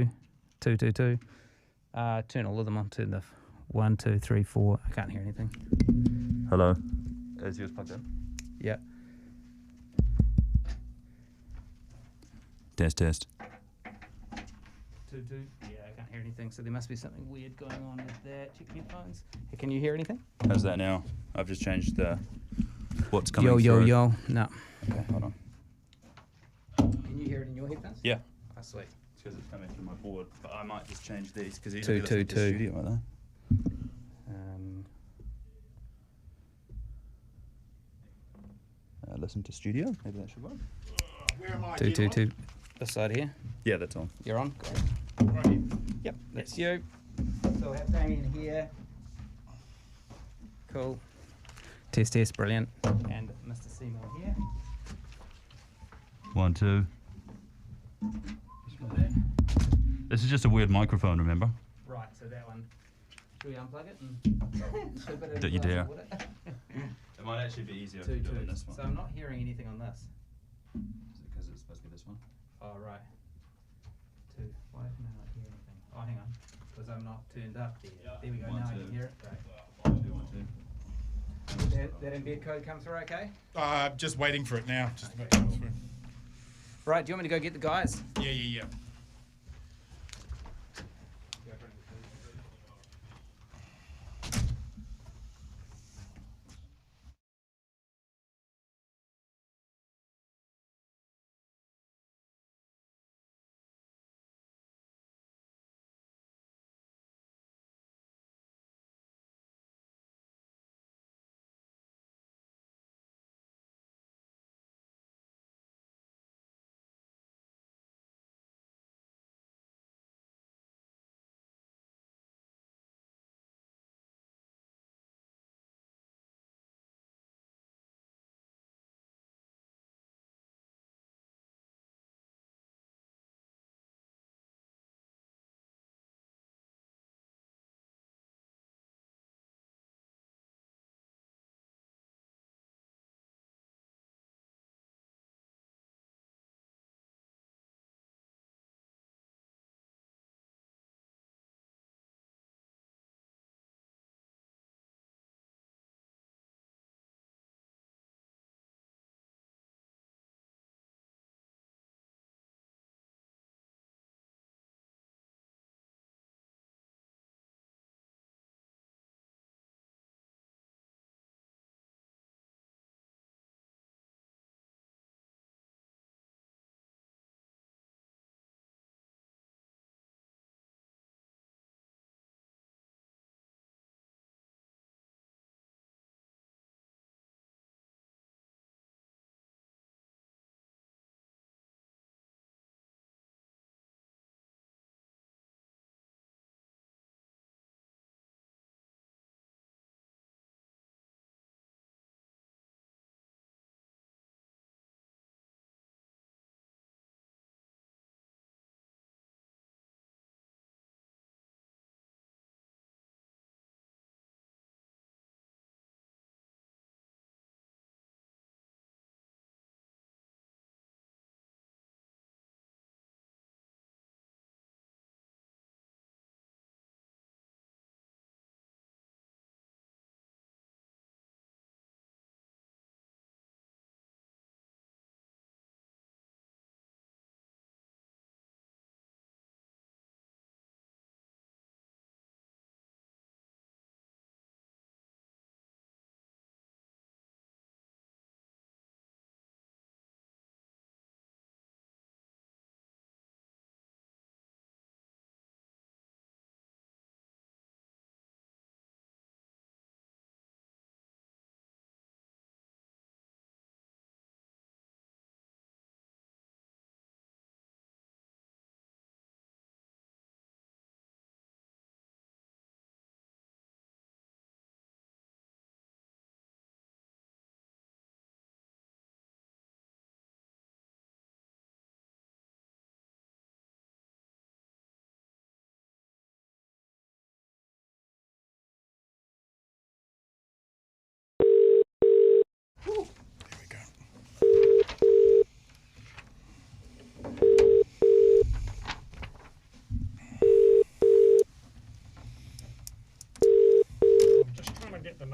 222. Turn all of them on. Turn the 1, 2, 3, 4. I can't hear anything. Hello. Is yours plugged in? Yeah. Test. 2, 2. Yeah, I can't hear anything. So there must be something weird going on with that. Check headphones. Hey, can you hear anything? How's that now? I've just changed the what's coming through. Yo. No. Okay, hold on. Can you hear it in your headphones? Yeah. Oh, sweet. It's because it's coming through my board, but I might just change these because these 2, 2, 2. studio like that. Listen to studio. Maybe that should work. Where am I? 2, 2, 2. This side here. Yeah, that's on. You're on. Right here. Yep, that's you. So we have Damien here. Cool. Test, brilliant. And Mr. Seymour here. 1, 2. This is just a weird microphone, remember? Right, so that one. Should we unplug it? And Don't you dare. It might actually be easier if you do it on this one. So I'm not hearing anything on this. Is it because it's supposed to be this one? Oh, right. 2. Why can I not hear anything? Oh, hang on. Because I'm not turned up there. There we go. 1, now 2. I can hear it. Right. 1, 2, 1, 2. That embed code come through okay? Just waiting for it now. Just about to come through. Right, do you want me to go get the guys? Yeah.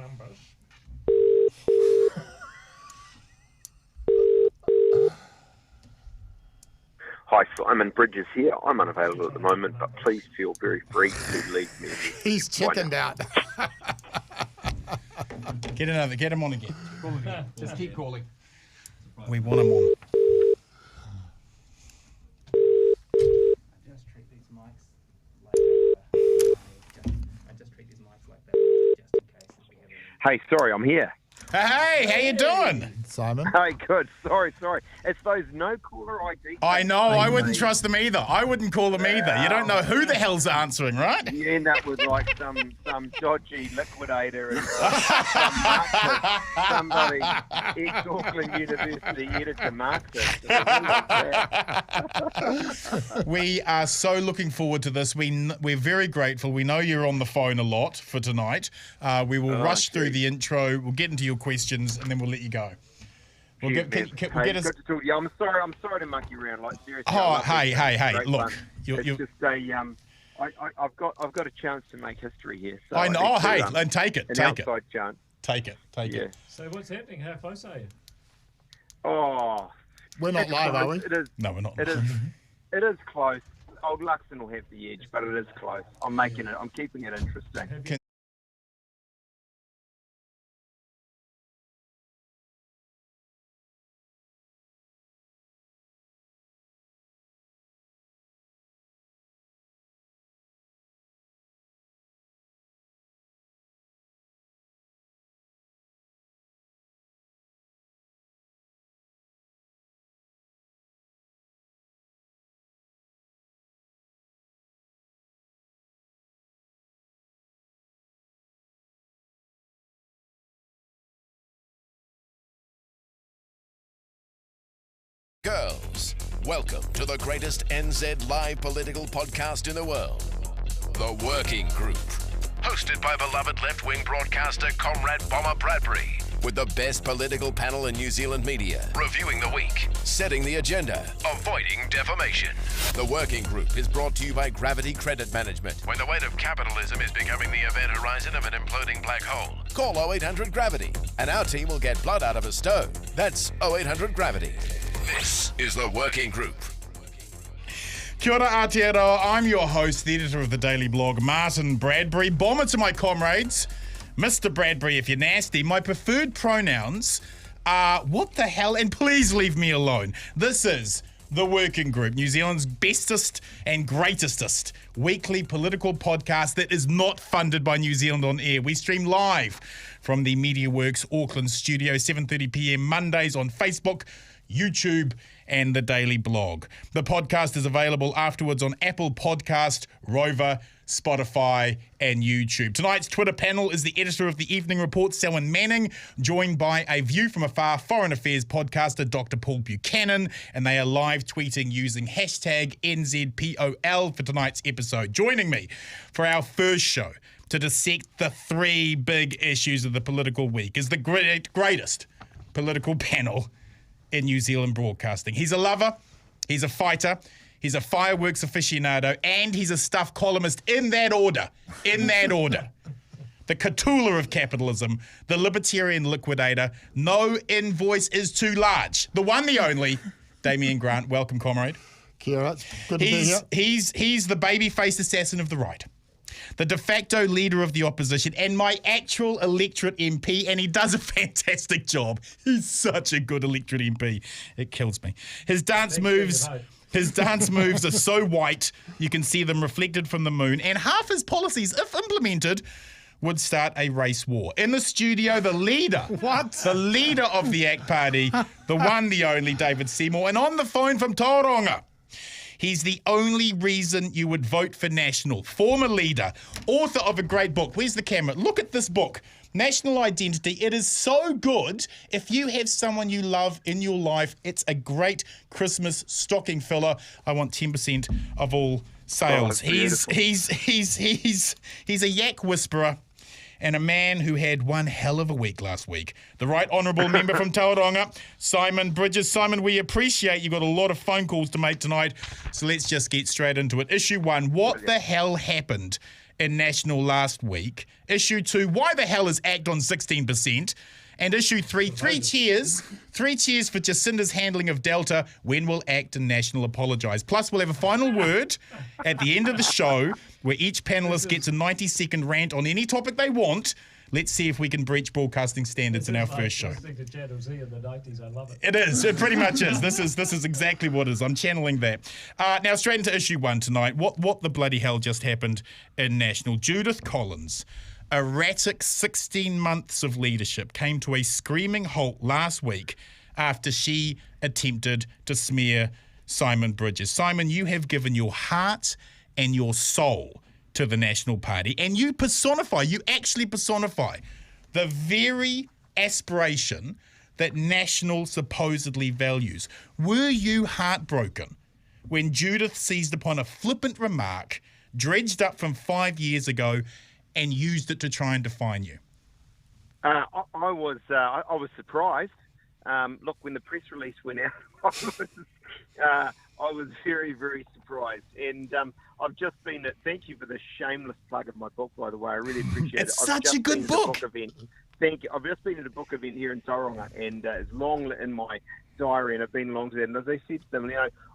numbers. Hi, Simon Bridges here. I'm unavailable at the moment, but please feel very free to leave me. He's chickened out. Get him on again. Just keep calling. We want him on. Just treat these mics like that, just in case if we have any. Hey, sorry, I'm here. Hey, how you doing? Simon? Hey, good. Sorry. It's those no caller ID. I know. I wouldn't trust them either. I wouldn't call them either. You don't know who the hell's answering, right? You end up with like some dodgy liquidator and somebody ex-Auckland University editor Marxist. We are so looking forward to this. We're very grateful. We know you're on the phone a lot for tonight. We will rush through the intro. We'll get into your questions and then we'll let you go. We'll get Good to talk to you. I'm sorry to muck you around. Like seriously. Oh, hey! Look, it's just I've got a chance to make history here. So I know. I think Hey, and take it. an Take it. outside chance. Take it. Take Yeah. it. So what's happening? How close are you? Oh, We're not live, are we? It is. No, we're not. It is close. Old Luxon will have the edge, but it is close. I'm keeping it interesting. Girls, welcome to the greatest NZ live political podcast in the world, The Working Group, hosted by beloved left-wing broadcaster Comrade Bomber Bradbury, with the best political panel in New Zealand media, reviewing the week, setting the agenda, avoiding defamation. The Working Group is brought to you by Gravity Credit Management. When the weight of capitalism is becoming the event horizon of an imploding black hole, call 0800 Gravity, and our team will get blood out of a stove. That's 0800 Gravity. This is The Working Group. Kia ora Aotearoa, I'm your host, the editor of the Daily Blog, Martin Bradbury. Bomber to my comrades, Mr. Bradbury if you're nasty. My preferred pronouns are what the hell, and please leave me alone. This is The Working Group, New Zealand's bestest and greatestest weekly political podcast that is not funded by New Zealand On Air. We stream live from the MediaWorks Auckland studio, 7:30 p.m. Mondays on Facebook, YouTube, and the Daily Blog. The podcast is available afterwards on Apple Podcast, Rover, Spotify, and YouTube. Tonight's Twitter panel is the editor of the Evening Report, Selwyn Manning, joined by a View from Afar foreign affairs podcaster, Dr. Paul Buchanan, and they are live tweeting using hashtag NZPOL for tonight's episode. Joining me for our first show to dissect the three big issues of the political week is the greatest political panel in New Zealand broadcasting. He's a lover, he's a fighter, he's a fireworks aficionado, and he's a stuff columnist in that order. The Ctullah of capitalism, the libertarian liquidator, no invoice is too large. The one, the only, Damien Grant. Welcome, comrade. Kia ora, it's good to be here. He's the baby-faced assassin of the right, the de facto leader of the opposition, and my actual electorate MP, and he does a fantastic job. He's such a good electorate MP. It kills me. His dance moves are so white, you can see them reflected from the moon, and half his policies, if implemented, would start a race war. In the studio, the leader. What? The leader of the ACT Party, the one, the only, David Seymour, and on the phone from Tauranga, he's the only reason you would vote for National. Former leader, author of a great book. Where's the camera? Look at this book, National Identity. It is so good. If you have someone you love in your life, it's a great Christmas stocking filler. I want 10% of all sales. He's a yak whisperer and a man who had one hell of a week last week. The Right Honourable Member from Tauranga, Simon Bridges. Simon, we appreciate you got a lot of phone calls to make tonight, so let's just get straight into it. Issue one, what the hell happened in National last week. Issue 2, why the hell is ACT on 16%? And issue 3, three cheers for Jacinda's handling of Delta. When will ACT and National apologise? Plus, we'll have a final word at the end of the show where each panellist gets a 90-second rant on any topic they want. Let's see if we can breach broadcasting standards in our first show. Listening to Channel Z in the 90s, I love it. It is. It pretty much is. This is exactly what it is. I'm channeling that. Now, straight into issue 1 tonight. What the bloody hell just happened in National? Judith Collins' erratic 16 months of leadership came to a screaming halt last week after she attempted to smear Simon Bridges. Simon, you have given your heart and your soul to the National Party, and you actually personify the very aspiration that National supposedly values. Were you heartbroken when Judith seized upon a flippant remark dredged up from 5 years ago and used it to try and define you? I was surprised. Look, when the press release went out, I was very, very surprised. And I've just been thank you for the shameless plug of my book, by the way. I really appreciate it. It's such a good book. Thank you. I've just been at a book event here in Tauranga, and it's long in my diary, and I've been along to that. And as I said to them,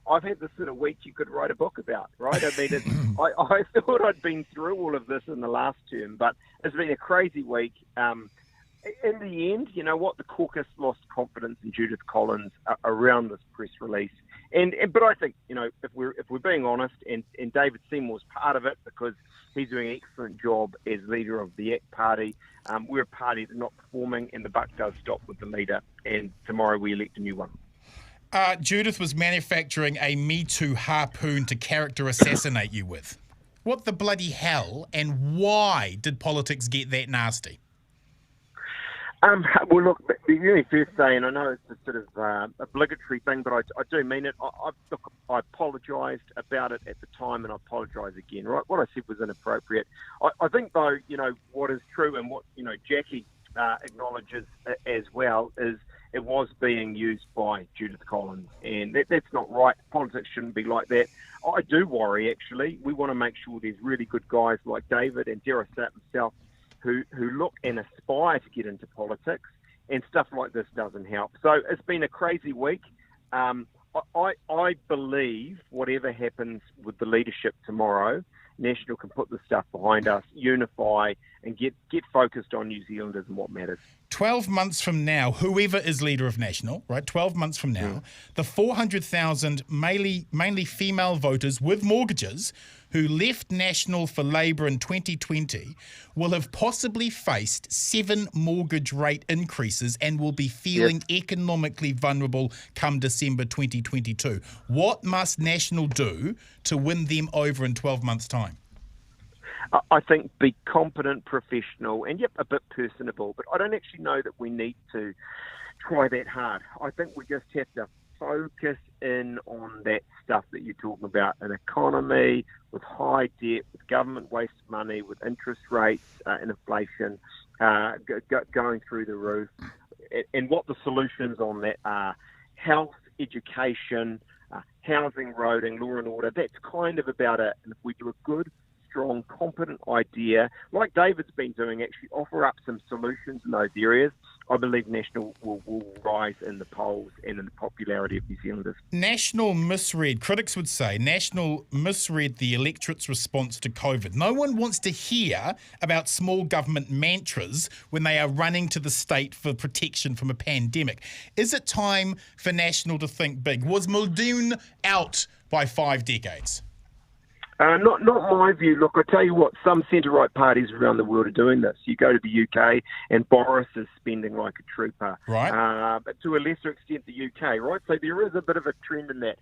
I've had this sort of week you could write a book about, right? I mean, I thought I'd been through all of this in the last term, but it's been a crazy week. In the end, you know what? The Caucus lost confidence in Judith Collins around this press release. But I think, if we're being honest, and David Seymour's part of it because he's doing an excellent job as leader of the ACT Party. We're a party that's not performing, and the buck does stop with the leader. And tomorrow we elect a new one. Judith was manufacturing a Me Too harpoon to character assassinate you with. What the bloody hell, and why did politics get that nasty? Well, look, the very first day, and I know it's a sort of obligatory thing, but I do mean it. I apologised about it at the time, and I apologise again. Right, what I said was inappropriate. I think, though, what is true, and what Jackie acknowledges as well, is it was being used by Judith Collins, and that's not right. Politics shouldn't be like that. I do worry, actually. We want to make sure there's really good guys like David and dare I say it himself, who look and aspire to get into politics, and stuff like this doesn't help. So it's been a crazy week. I believe whatever happens with the leadership tomorrow, National can put this stuff behind us, unify, and get focused on New Zealanders and what matters. 12 months from now, whoever is leader of National, right, 12 months from now, the 400,000 mainly female voters with mortgages who left National for Labour in 2020 will have possibly faced 7 mortgage rate increases and will be feeling economically vulnerable come December 2022. What must National do to win them over in 12 months' time? I think be competent, professional, and a bit personable. But I don't actually know that we need to try that hard. I think we just have to focus in on that stuff that you're talking about, an economy with high debt, with government waste money, with interest rates and inflation going through the roof, and what the solutions on that are. Health, education, housing, roading, law and order. That's kind of about it. And if we do a good, strong, competent idea, like David's been doing, actually offer up some solutions in those areas, I believe National will rise in the polls and in the popularity of New Zealanders. National misread, critics would say, National misread the electorate's response to COVID. No one wants to hear about small government mantras when they are running to the state for protection from a pandemic. Is it time for National to think big? Was Muldoon out by 5 decades? Not my view. Look, I tell you what, some centre-right parties around the world are doing this. You go to the UK and Boris is spending like a trooper. Right. But to a lesser extent the UK, right? So there is a bit of a trend in that.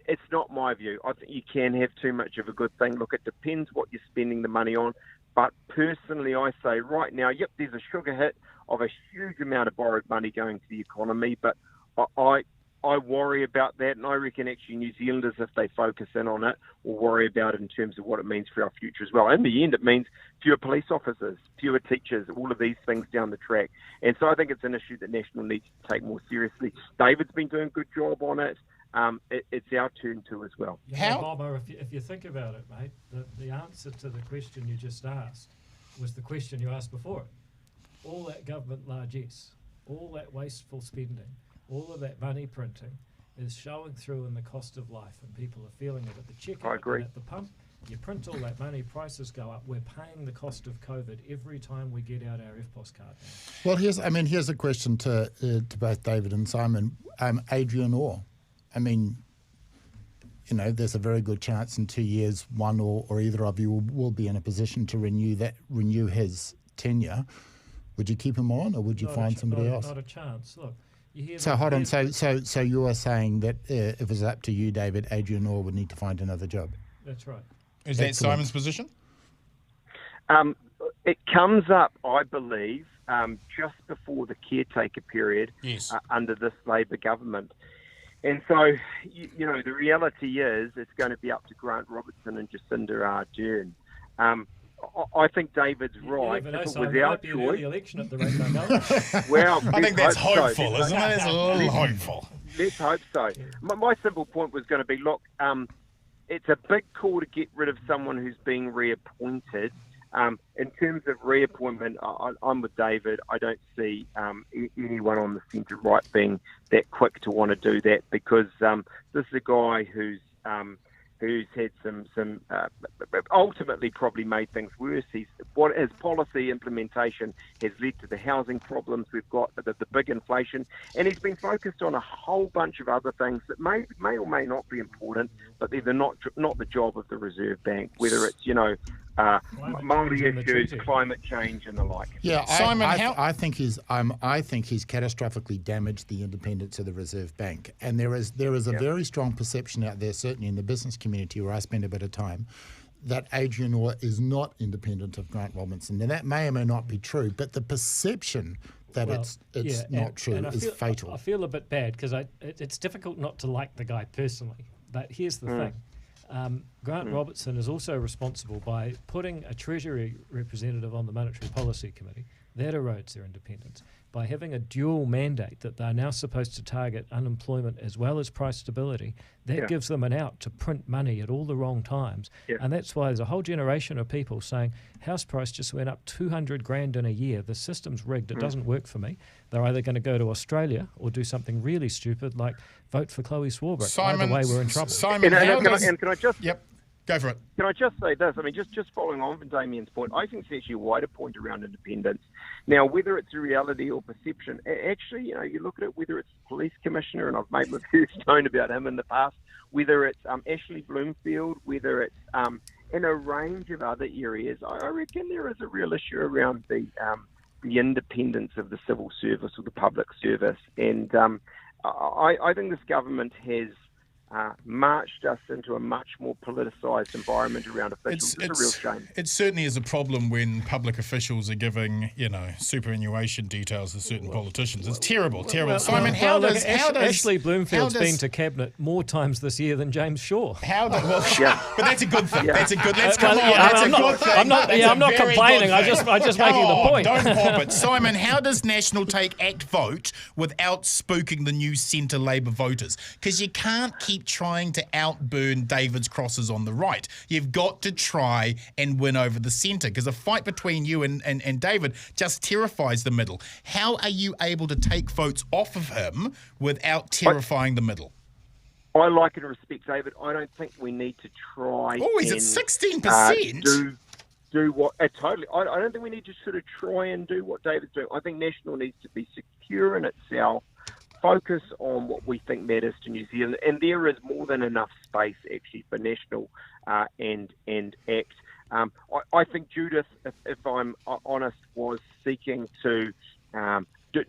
It's not my view. I think you can have too much of a good thing. Look, it depends what you're spending the money on. But personally, I say right now, there's a sugar hit of a huge amount of borrowed money going to the economy, but I worry about that, and I reckon actually New Zealanders, if they focus in on it, will worry about it in terms of what it means for our future as well. In the end, it means fewer police officers, fewer teachers, all of these things down the track. And so I think it's an issue that National needs to take more seriously. David's been doing a good job on it. it's our turn to as well. You know, Bomber, if you think about it, mate, the answer to the question you just asked was the question you asked before it. All that government largesse, all that wasteful spending, all of that money printing is showing through in the cost of life, and people are feeling it at the checkout. I agree. And at the pump. You print all that money, prices go up. We're paying the cost of COVID every time we get out our FPOS card now. Well, here's a question to both David and Simon. Adrian Orr, I mean, you know, there's a very good chance in 2 years one or either of you will be in a position to renew his tenure. Would you keep him on, or would you find somebody else? Not a chance. Look, you hear so hold on. So you are saying that if it was up to you, David, Adrian Orr would need to find another job. That's right. Is that Simon's position? It comes up, I believe, just before the caretaker period under this Labor government. And so, you know, the reality is it's going to be up to Grant Robertson and Jacinda Ardern. I think David's right. You never know, if it Simon, was there our might be an choice, early election at the rate they go. well, I think that's hope hopeful, so. isn't it? It's a little hopeful. Let's hope so. My simple point was going to be, look, it's a big call to get rid of someone who's being reappointed. In terms of reappointment, I'm with David. I don't see anyone on the centre right being that quick to want to do that, because this is a guy who's had some ultimately probably made things worse. His policy implementation has led to the housing problems we've got, the big inflation, and he's been focused on a whole bunch of other things that may or may not be important, but they're not the job of the Reserve Bank, whether it's, you know, Māori issues, climate change, and the like. Yeah, Simon, I think he's catastrophically damaged the independence of the Reserve Bank, and there is a very strong perception out there, certainly in the business community where I spend a bit of time, that Adrian Orr is not independent of Grant Robertson. Now that may or may not be true, but the perception that it's not true is fatal. I feel a bit bad because it's difficult not to like the guy personally, but here's the thing. Grant Robertson is also responsible by putting a Treasury representative on the Monetary Policy Committee. That erodes their independence. By having a dual mandate that they're now supposed to target unemployment as well as price stability, that gives them an out to print money at all the wrong times. Yeah. And that's why there's a whole generation of people saying, house price just went up 200 grand in a year. The system's rigged. It doesn't work for me. They're either going to go to Australia or do something really stupid like vote for Chloe Swarbrick. Either way, we're in trouble. Simon, can I just... Yep. Go for it. Can I just say this? I mean, just following on from Damien's point, I think it's actually a wider point around independence. Now, whether it's a reality or perception, actually, you know, you look at it, whether it's the police commissioner, and I've made my first tone about him in the past, whether it's Ashley Bloomfield, whether it's in a range of other areas, I reckon there is a real issue around the independence of the civil service or the public service. And I think this government has marched us into a much more politicised environment around officials. It's a real shame. It certainly is a problem when public officials are giving, you know, superannuation details to certain politicians. It's terrible. Simon, how does Ashley Bloomfield's been to cabinet more times this year than James Shaw? But that's a good thing. That's a good. Let's come on. That's a good thing. I'm not complaining. I'm just making the point. Don't pop it, Simon. How does National take ACT vote without spooking the new centre Labor voters? Because you can't keep trying to outburn David's crosses on the right. You've got to try and win over the centre, because a fight between you and David just terrifies the middle. How are you able to take votes off of him without terrifying the middle? I like and respect David. I don't think we need to try. Oh, he's at 16%. Do what totally. I don't think we need to sort of try and do what David's doing. I think National needs to be secure in itself, focus on what we think matters to New Zealand, and there is more than enough space actually for National and ACT. I think Judith, if I'm honest, was seeking to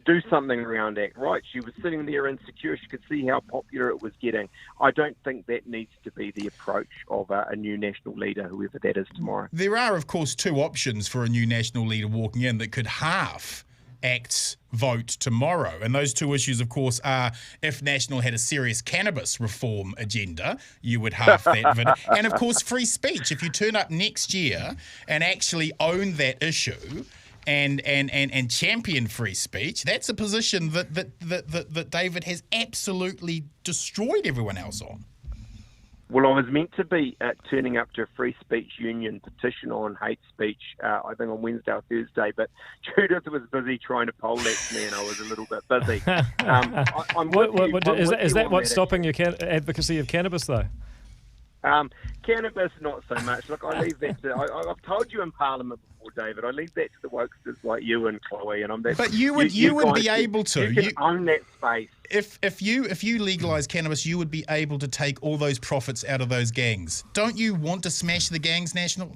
do something around ACT, right? She was sitting there insecure. She could see how popular it was getting. I don't think that needs to be the approach of a new National leader, whoever that is tomorrow. There are, of course, two options for a new National leader walking in that could halve ACT's vote tomorrow. And those two issues, of course, are if National had a serious cannabis reform agenda, you would half that. And, of course, free speech. If you turn up next year and actually own that issue and champion free speech. That's a position that David has absolutely destroyed everyone else on. Well, I was meant to be turning up to a free speech union petition on hate speech, I think on Wednesday or Thursday, but Judith was busy trying to poleaxe me and I was a little bit busy. Is that what's stopping your advocacy of cannabis, though? Cannabis, not so much. Look, I leave that to... I've told you in Parliament before, David, I leave that to the wokesters like you and Chloe, and I'm... But you would be able to. You can own that space. If you legalise cannabis, you would be able to take all those profits out of those gangs. Don't you want to smash the gangs, National?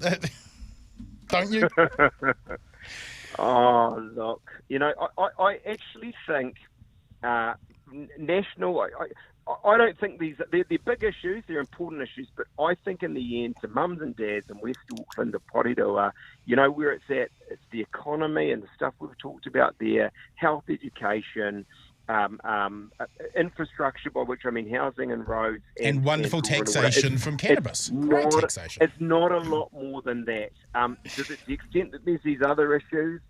Don't you? Oh, look. You know, I actually think National... I don't think they're big issues, they're important issues, but I think in the end, to mums and dads in West Auckland, to Porirua, you know, where it's at, it's the economy and the stuff we've talked about there, health, education, infrastructure, by which I mean housing and roads. And wonderful taxation from cannabis. Great taxation. It's not a lot more than that. To the extent that there's these other issues,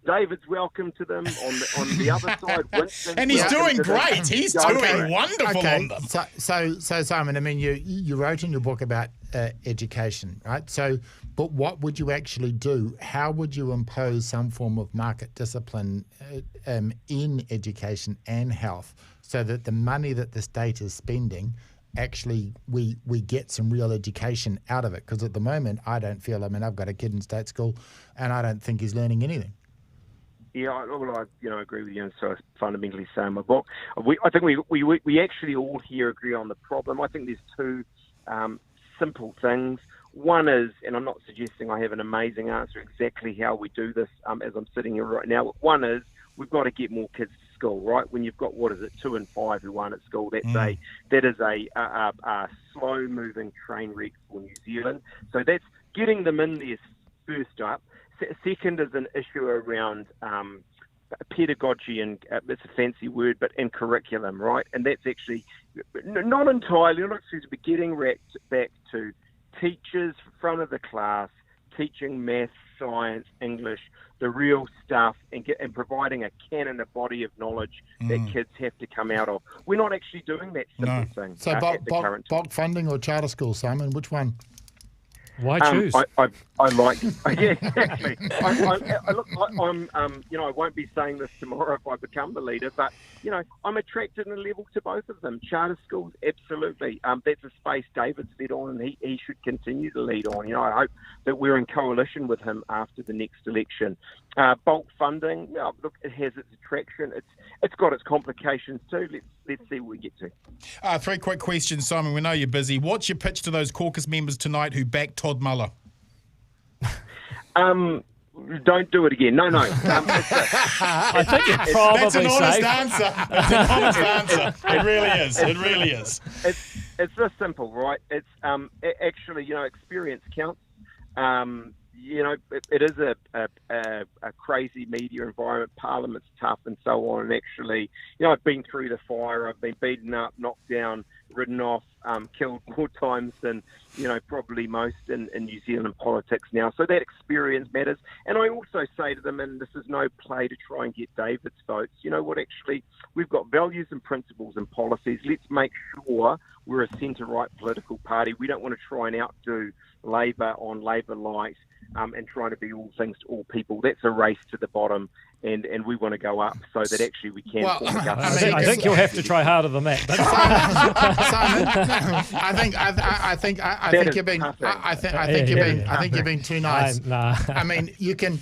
David's welcome to them on the other side. Winston's and he's doing great. He's doing wonderful on them. So Simon, I mean, you wrote in your book about education, right? So, but what would you actually do? How would you impose some form of market discipline in education and health so that the money that the state is spending actually we get some real education out of it? Because at the moment, I don't feel, I mean, I've got a kid in state school and I don't think he's learning anything. Yeah, I agree with you, and so I fundamentally say in my book. I think we actually all here agree on the problem. I think there's two simple things. One is, and I'm not suggesting I have an amazing answer exactly how we do this as I'm sitting here right now. One is we've got to get more kids to school, right? When you've got 2 and 5 who aren't at school, that is a slow-moving train wreck for New Zealand. So that's getting them in there first up. Second is an issue around pedagogy, and it's a fancy word, but in curriculum, right? And that's actually not entirely, not exclusively, but getting back to teachers front of the class, teaching maths, science, English, the real stuff, and providing a canon, a body of knowledge that kids have to come out of. We're not actually doing that simple thing. So bulk funding or charter school, Simon, which one? Why choose? I like, yeah, exactly. I won't be saying this tomorrow if I become the leader, but I'm attracted in a level to both of them. Charter schools, absolutely. That's a space David's led on, and he should continue to lead on. I hope that we're in coalition with him after the next election. Bulk funding, look, it has its attraction. It's got its complications too. Let's see what we get to. 3 quick questions, Simon. We know you're busy. What's your pitch to those caucus members tonight who backed Todd Muller? Don't do it again. No. I think you're probably That's an honest safe. answer. That's an honest answer. It really is. It really is. It's this simple, right? It's actually, experience counts. It is a crazy media environment. Parliament's tough and so on. And actually, I've been through the fire. I've been beaten up, knocked down, ridden off, killed more times than, probably most in New Zealand politics now. So that experience matters. And I also say to them, and this is no play to try and get David's votes, you know what, actually, we've got values and principles and policies. Let's make sure we're a centre-right political party. We don't want to try and outdo Labour on Labour light. And trying to be all things to all people. That's a race to the bottom, and we want to go up so that actually we can form a government. I think you'll have to try harder than that. Simon, I think you're being too nice. I mean, you can.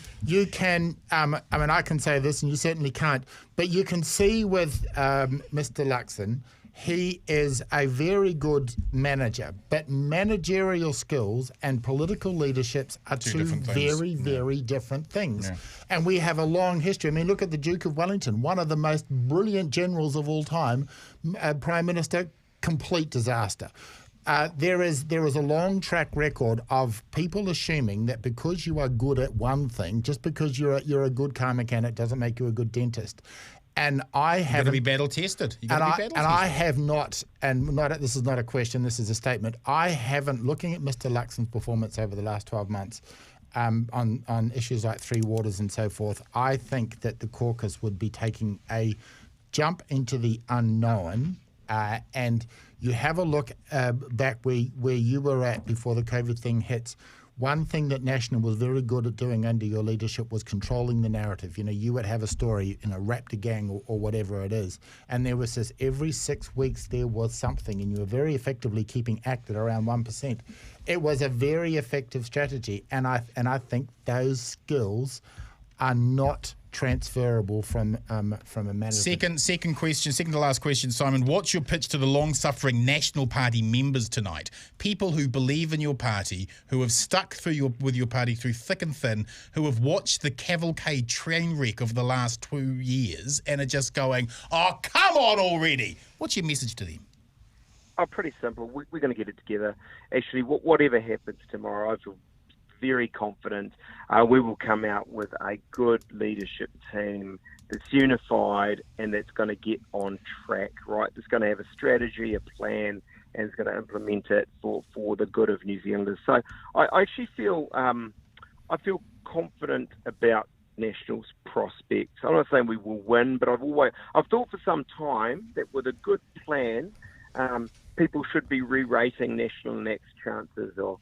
I can say this, and you certainly can't. But you can see with Mr. Luxon, he is a very good manager, but managerial skills and political leaderships are two very different things. Yeah. And we have a long history. I mean, look at the Duke of Wellington, one of the most brilliant generals of all time, Prime Minister, complete disaster. There is a long track record of people assuming that because you are good at one thing, just because you're a good car mechanic doesn't make you a good dentist. And I have got to be battle tested. I have not, this is not a question, this is a statement. I haven't, looking at Mr. Luxon's performance over the last 12 months, on issues like Three Waters and so forth, I think that the caucus would be taking a jump into the unknown, and you have a look back where you were at before the COVID thing hits. One thing that National was very good at doing under your leadership was controlling the narrative. You know, you would have a story, Raptor Gang or whatever it is, and there was this every 6 weeks there was something, and you were very effectively keeping ACT at around 1%. It was a very effective strategy, and I think those skills are not transferable from a management. Second question, second to last question, Simon. What's your pitch to the long-suffering National Party members tonight? People who believe in your party, who have stuck with your party through thick and thin, who have watched the cavalcade train wreck of the last 2 years and are just going, "Oh, come on already!" What's your message to them? Oh, pretty simple. We're going to get it together. Actually, whatever happens tomorrow, I feel very confident we will come out with a good leadership team that's unified and that's going to get on track, right? That's going to have a strategy, a plan, and is going to implement it for the good of New Zealanders. So I actually feel confident about National's prospects. I'm not saying we will win, but I've thought for some time that with a good plan, people should be re-rating National and ACT's chances of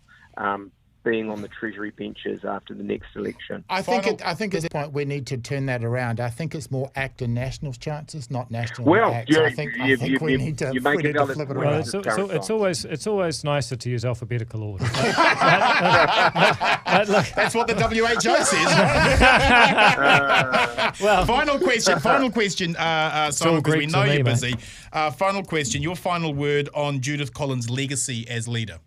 being on the Treasury benches after the next election. I think at this point we need to turn that around. I think it's more ACT and National's chances, not National and ACT. Yeah, I think we need to flip it around. It's always nicer to use alphabetical order. That's what the WHO says. Well, final question, Simon, because we know you're busy. Final question, your final word on Judith Collins' legacy as leader.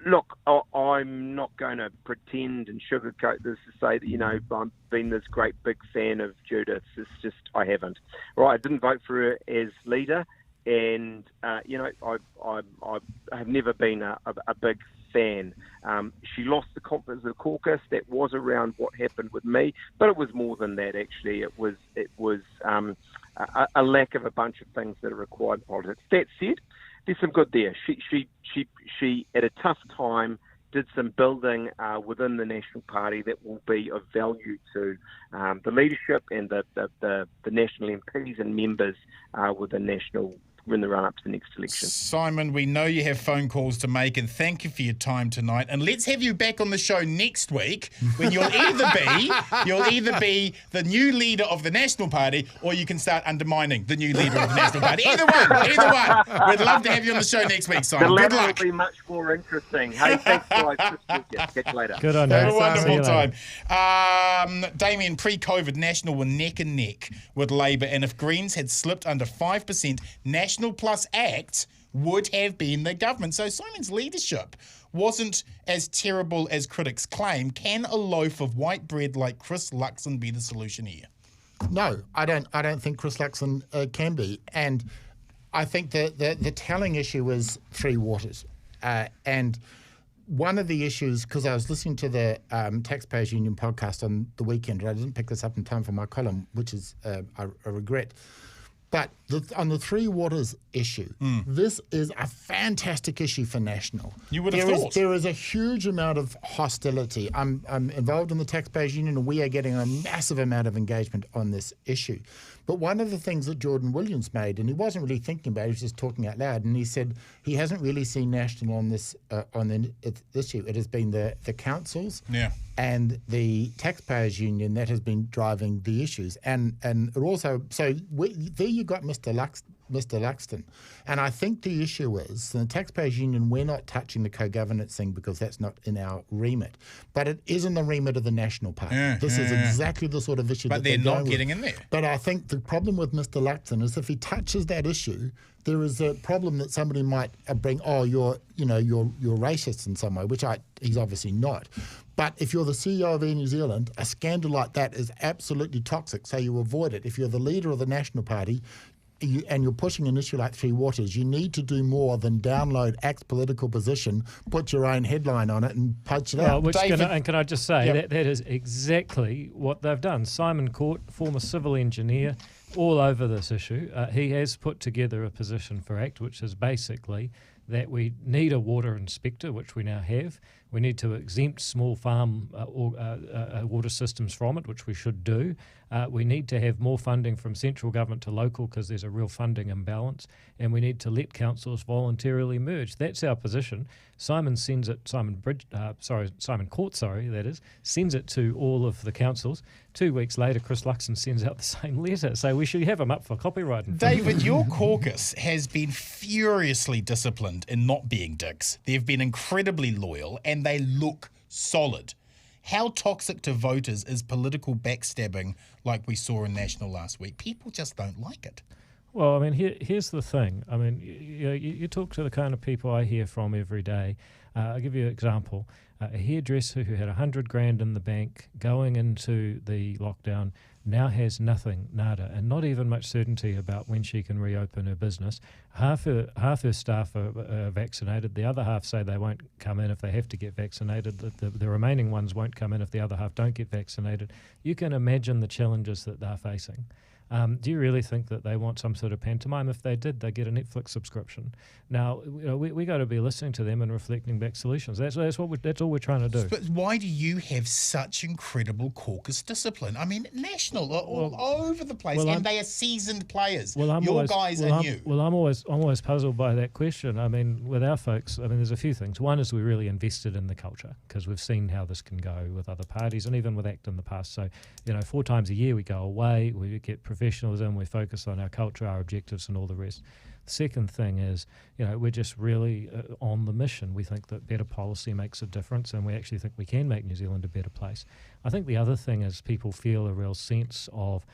Look, I'm not going to pretend and sugarcoat this to say that, I've been this great big fan of Judith. It's just, I haven't. Right, I didn't vote for her as leader, and, I have never been a big fan. She lost the confidence of the caucus. That was around what happened with me, but it was more than that, actually. It was a lack of a bunch of things that are required in politics. That said, there's some good there. She at a tough time did some building within the National Party that will be of value to the leadership and the National MPs and members within National in the run-up to the next election. Simon, we know you have phone calls to make, and thank you for your time tonight. And let's have you back on the show next week when you'll either be the new leader of the National Party, or you can start undermining the new leader of the National Party. Either one. We'd love to have you on the show next week, Simon. Good luck. Will be much more interesting. Hey, thanks, guys. Catch you later. Good on you. Have a wonderful time. Damien, pre-COVID, National were neck and neck with Labour, and if Greens had slipped under 5%, National plus ACT would have been the government. So Simon's leadership wasn't as terrible as critics claim. Can a loaf of white bread like Chris Luxon be the solution here? No, I don't think Chris Luxon can be. And I think the telling issue is Three Waters. And one of the issues, because I was listening to the Taxpayers Union podcast on the weekend, and I didn't pick this up in time for my column, which is a regret. But on the Three Waters issue, this is a fantastic issue for National. You would have thought. There is a huge amount of hostility. I'm involved in the Taxpayers Union, and we are getting a massive amount of engagement on this issue. But one of the things that Jordan Williams made, and he wasn't really thinking about it, he was just talking out loud, and he said he hasn't really seen National on this issue. It has been the councils and the Taxpayers Union that has been driving the issues. And it also, there you got Mr. Luxton. And I think the issue is, in the Taxpayers Union, we're not touching the co-governance thing because that's not in our remit. But it is in the remit of the National Party. This is exactly the sort of issue that they're not getting in there. But I think the problem with Mr. Luxton is if he touches that issue, there is a problem that somebody might bring, you're racist in some way, which he's obviously not. But if you're the CEO of Air New Zealand, a scandal like that is absolutely toxic, so you avoid it. If you're the leader of the National Party, and you're pushing an issue like Three Waters, you need to do more than download ACT's political position, put your own headline on it, and punch it out. And can I just say that is exactly what they've done. Simon Court, former civil engineer, all over this issue. He has put together a position for ACT, which is basically that we need a water inspector, which we now have. We need to exempt small farm water systems from it, which we should do. We need to have more funding from central government to local because there's a real funding imbalance, and we need to let councils voluntarily merge. That's our position. Simon Court, sends it to all of the councils. 2 weeks later, Chris Luxon sends out the same letter. So we should have him up for copyright. David, your caucus has been furiously disciplined in not being dicks. They've been incredibly loyal and they look solid. How toxic to voters is political backstabbing like we saw in National last week? People just don't like it. Well, I mean, here's the thing. I mean, you talk to the kind of people I hear from every day. I'll give you an example. A hairdresser who had $100,000 in the bank going into the lockdown now has nothing, nada, and not even much certainty about when she can reopen her business. Half her staff are vaccinated. The other half say they won't come in if they have to get vaccinated. The remaining ones won't come in if the other half don't get vaccinated. You can imagine the challenges that they're facing. Do you really think that they want some sort of pantomime? If they did, they'd get a Netflix subscription. Now, we got to be listening to them and reflecting back solutions. That's all we're trying to do. But why do you have such incredible caucus discipline? I mean, National are all over the place, and they are seasoned players. Your guys are new. Well, I'm always puzzled by that question. I mean, with our folks, I mean, there's a few things. One is we really invested in the culture because we've seen how this can go with other parties and even with ACT in the past. So, 4 times a year we go away, we get professionalism, we focus on our culture, our objectives and all the rest. The second thing is, we're just really on the mission. We think that better policy makes a difference and we actually think we can make New Zealand a better place. I think the other thing is people feel a real sense of,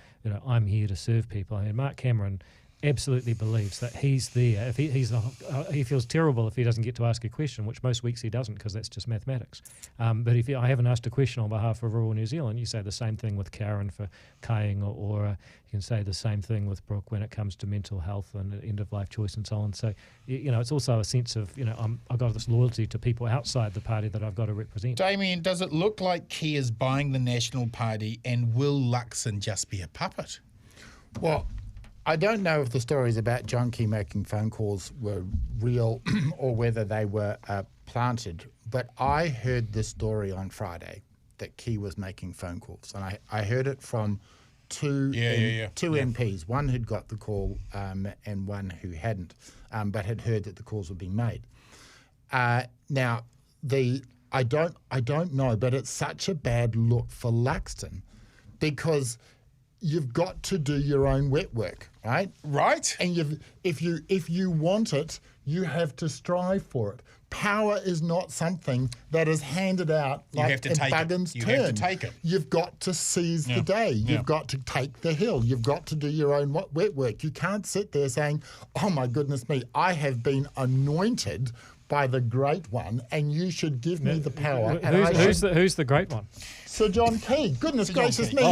I'm here to serve people. I mean, Mark Cameron absolutely believes that he's there. If he feels terrible if he doesn't get to ask a question, which most weeks he doesn't because that's just mathematics. But if I haven't asked a question on behalf of rural New Zealand, you say the same thing with Karen for Kaying, or you can say the same thing with Brooke when it comes to mental health and end-of-life choice and so on. So, it's also a sense of, I've got this loyalty to people outside the party that I've got to represent. Damien, does it look like Key is buying the National Party and will Luxon just be a puppet? Well, I don't know if the stories about John Key making phone calls were real or whether they were planted, but I heard this story on Friday that Key was making phone calls, and I heard it from two MPs, one who'd got the call and one who hadn't, but had heard that the calls were being made. Now, I don't know, but it's such a bad look for Luxon because you've got to do your own wet work, right? Right. And if you want it, you have to strive for it. Power is not something that is handed out like a Buggin's turn. You have to take it. You've got to seize the day. You've got to take the hill. You've got to do your own wet work. You can't sit there saying, oh my goodness me, I have been anointed by the great one and you should give me the power. Who's the great one? Sir John Key. Goodness gracious me,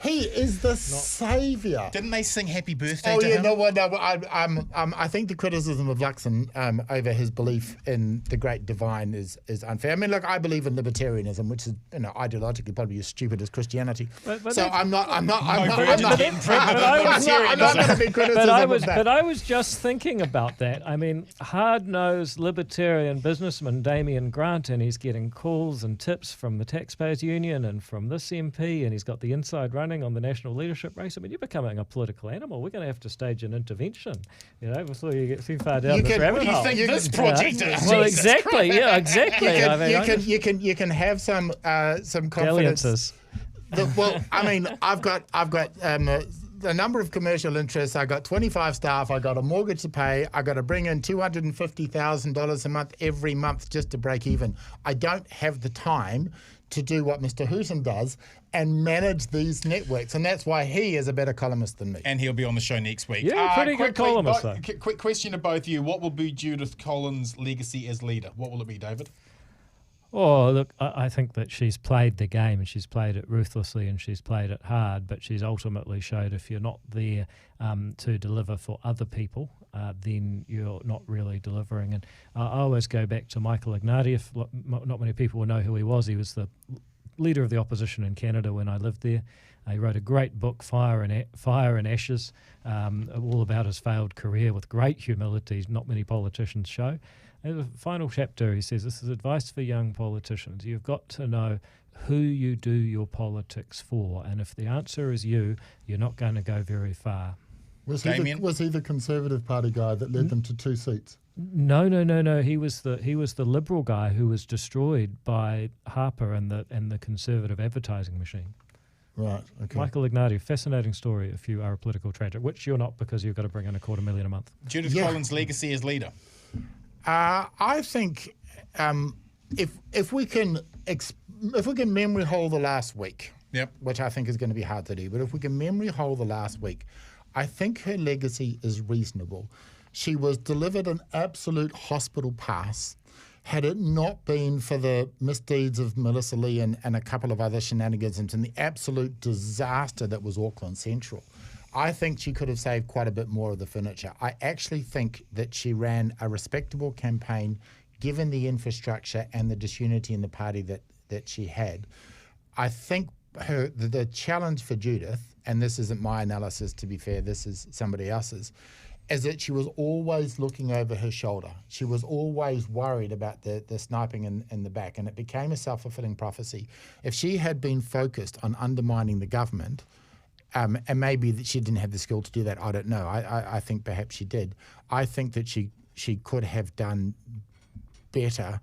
he is the saviour. Didn't they sing Happy Birthday to him? I think the criticism of Luxon over his belief in the great divine is unfair. I mean, look, I believe in libertarianism, which is ideologically probably as stupid as Christianity. So I'm not going to be criticism of that. But I was just thinking about that. I mean, hard-nosed libertarian businessman Damien Grant, and he's getting calls and tips from the Taxpayers Union and from this MP, and he's got the inside running on the national leadership race. I mean, you're becoming a political animal. We're going to have to stage an intervention, before you get too far down this rabbit hole. What do you think this project is? Well, exactly. Yeah, exactly. You can have some confidence. Dalliances. Well, I mean, I've got a number of commercial interests. I got 25 staff. I got a mortgage to pay. I got to bring in $250,000 a month every month just to break even. I don't have the time to do what Mr. Hooton does and manage these networks, and that's why he is a better columnist than me. And he'll be on the show next week. Yeah, pretty good columnist, though. Quick question to both of you. What will be Judith Collins' legacy as leader? What will it be, David? Oh, look, I think that she's played the game and she's played it ruthlessly and she's played it hard, but she's ultimately showed if you're not there to deliver for other people, then you're not really delivering. And I always go back to Michael Ignatie. Not many people will know who he was. He was the leader of the opposition in Canada when I lived there. He wrote a great book, Fire and Ashes, all about his failed career with great humility, not many politicians show. In the final chapter, he says, this is advice for young politicians. You've got to know who you do your politics for, and if the answer is you're not going to go very far. Was he the Conservative Party guy that led them to 2 seats? No. He was the Liberal guy who was destroyed by Harper and the Conservative advertising machine. Right. Okay. Michael Ignatie, fascinating story if you are a political trader, which you're not because you've got to bring in $250,000 a month. Judith Collins' legacy as leader. I think if we can memory hole the last week, which I think is going to be hard to do, but if we can memory hole the last week, I think her legacy is reasonable. She was delivered an absolute hospital pass. Had it not been for the misdeeds of Melissa Lee and a couple of other shenanigans and the absolute disaster that was Auckland Central, I think she could have saved quite a bit more of the furniture. I actually think that she ran a respectable campaign given the infrastructure and the disunity in the party that she had. I think the challenge for Judith, and this isn't my analysis to be fair, this is somebody else's, is that she was always looking over her shoulder. She was always worried about the sniping in the back, and it became a self-fulfilling prophecy. If she had been focused on undermining the government, and maybe that she didn't have the skill to do that, I don't know. I think perhaps she did. I think that she could have done better.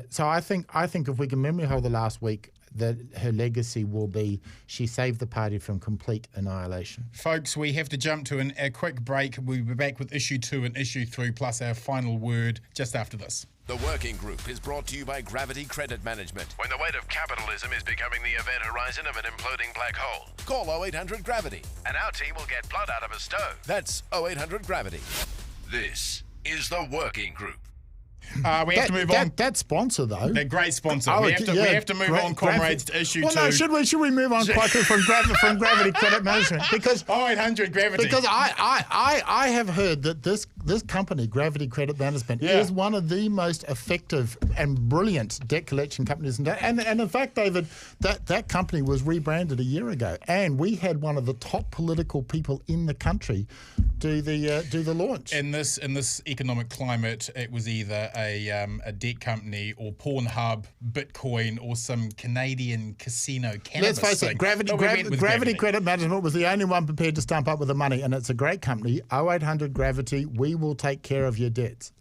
So I think if we can memory hold the last week, that her legacy will be she saved the party from complete annihilation. Folks, we have to jump to a quick break. We'll be back with issue 2 and issue 3, plus our final word just after this. The Working Group is brought to you by Gravity Credit Management. When the weight of capitalism is becoming the event horizon of an imploding black hole, call 0800 Gravity and our team will get blood out of a stove. That's 0800 Gravity. This is The Working Group. We have to move on. That sponsor, though. That great sponsor. We have to move on, comrades, to issue 2. No, should we move on quickly from Gravity Credit Management? Because 0800 Gravity. Because I have heard that this company, Gravity Credit Management, is one of the most effective and brilliant debt collection companies. And in fact, David, that company was rebranded a year ago, and we had one of the top political people in the country do the launch. In this economic climate, it was either a debt company or Pornhub, Bitcoin, or some Canadian casino cannabis. Let's face it, Gravity Credit Management was the only one prepared to stump up with the money, and it's a great company. 0800 Gravity, we will take care of your debts.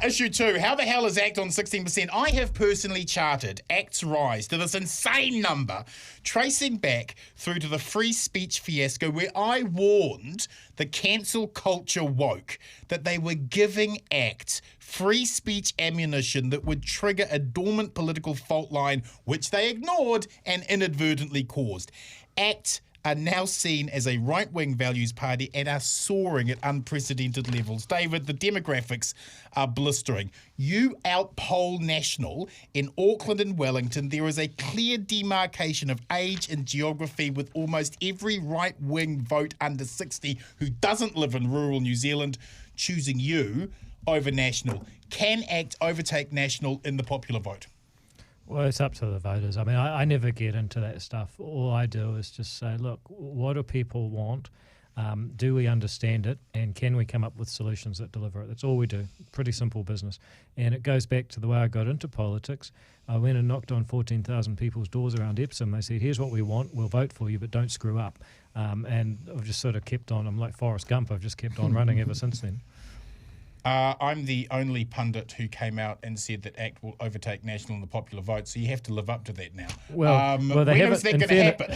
Issue 2, how the hell is ACT on 16%? I have personally charted ACT's rise to this insane number, tracing back through to the free speech fiasco where I warned the cancel culture woke that they were giving ACT free speech ammunition that would trigger a dormant political fault line, which they ignored and inadvertently caused. ACT are now seen as a right-wing values party and are soaring at unprecedented levels. David, the demographics are blistering. You outpoll National in Auckland and Wellington. There is a clear demarcation of age and geography, with almost every right-wing vote under 60 who doesn't live in rural New Zealand choosing you over National. Can ACT overtake National in the popular vote? Well, it's up to the voters. I mean, I never get into that stuff. All I do is just say, look, what do people want? Do we understand it? And can we come up with solutions that deliver it? That's all we do. Pretty simple business. And it goes back to the way I got into politics. I went and knocked on 14,000 people's doors around Epsom. They said, here's what we want. We'll vote for you, but don't screw up. And I've just sort of kept on. I'm like Forrest Gump. I've just kept on running ever since then. I'm the only pundit who came out and said that ACT will overtake National in the popular vote, so you have to live up to that now. Well, they haven't.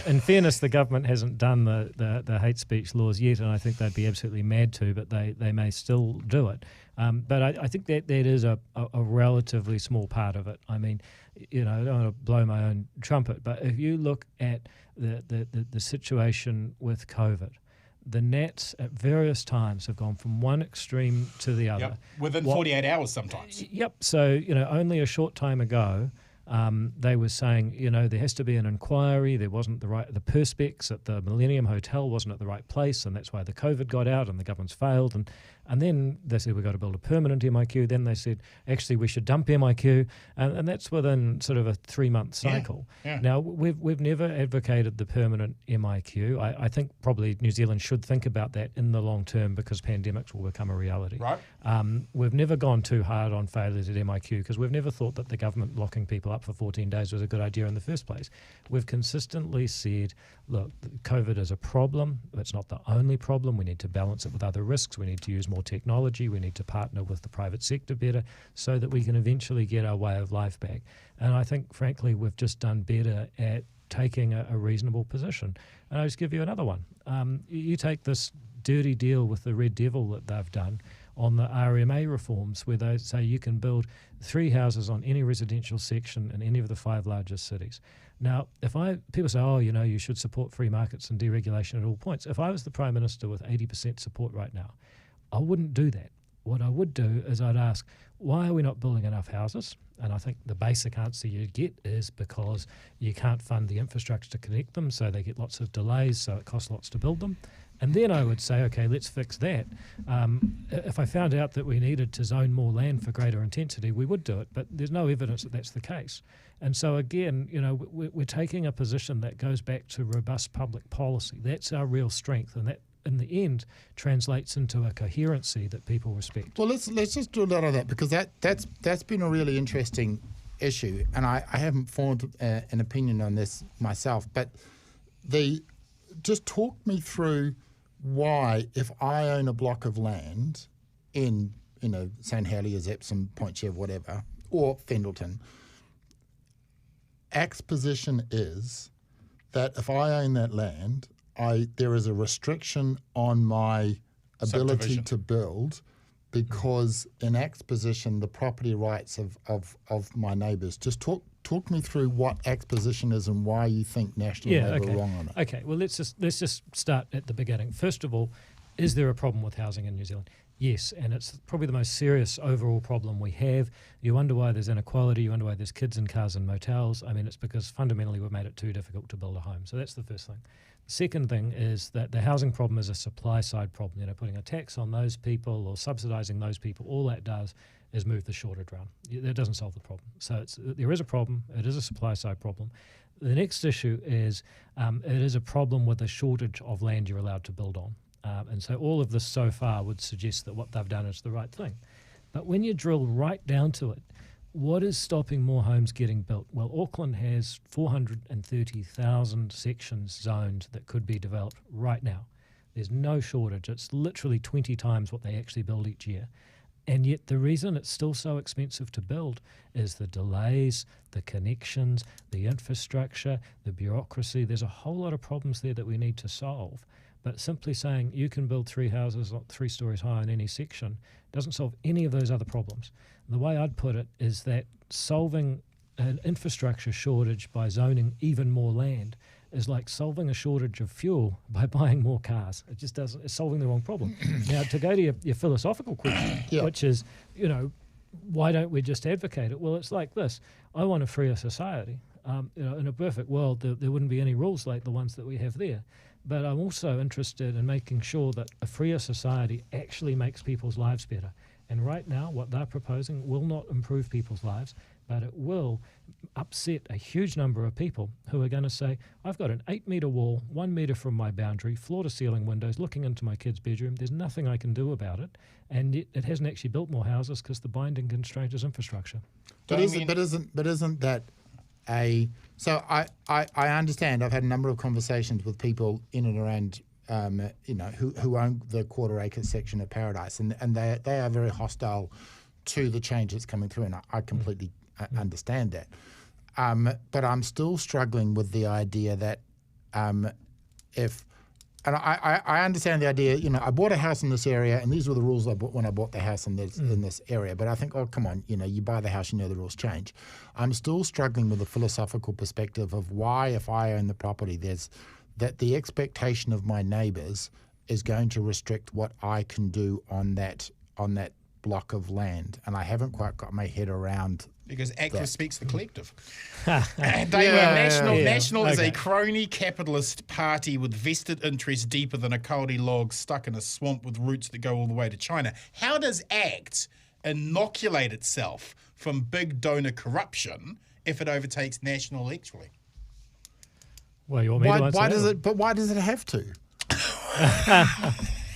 In fairness, the government hasn't done the hate speech laws yet, and I think they'd be absolutely mad to, but they may still do it. But I think that is a relatively small part of it. I mean, I don't want to blow my own trumpet, but if you look at the situation with COVID, the Nats at various times have gone from one extreme to the other. Yep. Within 48 hours sometimes. Yep. So, only a short time ago, they were saying, there has to be an inquiry. There wasn't the Perspex at the Millennium Hotel wasn't at the right place, and that's why the COVID got out and the government's failed. And And then they said we've got to build a permanent MIQ. Then they said, actually, we should dump MIQ. And that's within sort of a 3-month cycle. Yeah. Now, we've never advocated the permanent MIQ. I think probably New Zealand should think about that in the long term because pandemics will become a reality. Right. We've never gone too hard on failures at MIQ because we've never thought that the government locking people up for 14 days was a good idea in the first place. We've consistently said, look, COVID is a problem. It's not the only problem. We need to balance it with other risks. We need to use more technology. We need to partner with the private sector better so that we can eventually get our way of life back. And I think, frankly, we've just done better at taking a reasonable position. And I'll just give you another one. You take this dirty deal with the Red Devil that they've done on the RMA reforms where they say you can build 3 houses on any residential section in any of the 5 largest cities. Now, people say, you should support free markets and deregulation at all points. If I was the Prime Minister with 80% support right now, I wouldn't do that. What I would do is I'd ask, why are we not building enough houses? And I think the basic answer you'd get is because you can't fund the infrastructure to connect them, so they get lots of delays, so it costs lots to build them. And then I would say, okay, let's fix that. If I found out that we needed to zone more land for greater intensity, we would do it, but there's no evidence that that's the case. And so again, we're taking a position that goes back to robust public policy. That's our real strength, and that in the end translates into a coherency that people respect. Well, let's just do a lot of that because that's been a really interesting issue, and I haven't formed an opinion on this myself. But just talk me through why, if I own a block of land in St Heliers, Epsom, Point Chev, whatever, or Fendleton, ACT's position is that if I own that land, there is a restriction on my ability to build because in ACT's position, the property rights of my neighbours. Just talk me through what ACT's position is and why you think National Labour are wrong on it. Okay, well, let's just start at the beginning. First of all, is there a problem with housing in New Zealand? Yes, and it's probably the most serious overall problem we have. You wonder why there's inequality, you wonder why there's kids in cars and motels. I mean, it's because fundamentally we've made it too difficult to build a home. So that's the first thing. The second thing is that the housing problem is a supply side problem. Putting a tax on those people or subsidising those people, all that does is move the shortage around. That doesn't solve the problem. So there is a problem. It is a supply side problem. The next issue is it is a problem with a shortage of land you're allowed to build on. And so all of this so far would suggest that what they've done is the right thing. But when you drill right down to it, what is stopping more homes getting built? Well, Auckland has 430,000 sections zoned that could be developed right now. There's no shortage. It's literally 20 times what they actually build each year. And yet the reason it's still so expensive to build is the delays, the connections, the infrastructure, the bureaucracy. There's a whole lot of problems there that we need to solve. But simply saying you can build 3 houses 3 stories high in any section doesn't solve any of those other problems. The way I'd put it is that solving an infrastructure shortage by zoning even more land is like solving a shortage of fuel by buying more cars. It just doesn't. It's solving the wrong problem. Now, to go to your philosophical question, which is, why don't we just advocate it? Well, it's like this. I want a freer society. In a perfect world, there wouldn't be any rules like the ones that we have there. But I'm also interested in making sure that a freer society actually makes people's lives better. And right now, what they're proposing will not improve people's lives, but it will upset a huge number of people who are going to say, I've got an 8-metre wall, 1 metre from my boundary, floor-to-ceiling windows, looking into my kid's bedroom. There's nothing I can do about it. And it hasn't actually built more houses because the binding constraint is infrastructure. But isn't that so I understand. I've had a number of conversations with people in and around, who own the quarter-acre section of Paradise, and they are very hostile to the change that's coming through, and I completely understand that. But I'm still struggling with the idea that I understand the idea, I bought a house in this area and these were the rules I bought when I bought the house in this area. But I think, oh, come on, you buy the house, the rules change. I'm still struggling with the philosophical perspective of why, if I own the property, that the expectation of my neighbours is going to restrict what I can do on that block of land. And I haven't quite got my head around Because ACT respects the collective. National is a crony capitalist party with vested interests deeper than a kauri log stuck in a swamp with roots that go all the way to China. How does ACT inoculate itself from big donor corruption if it overtakes National electorally? Well, you want me to answer that? But why does it have to?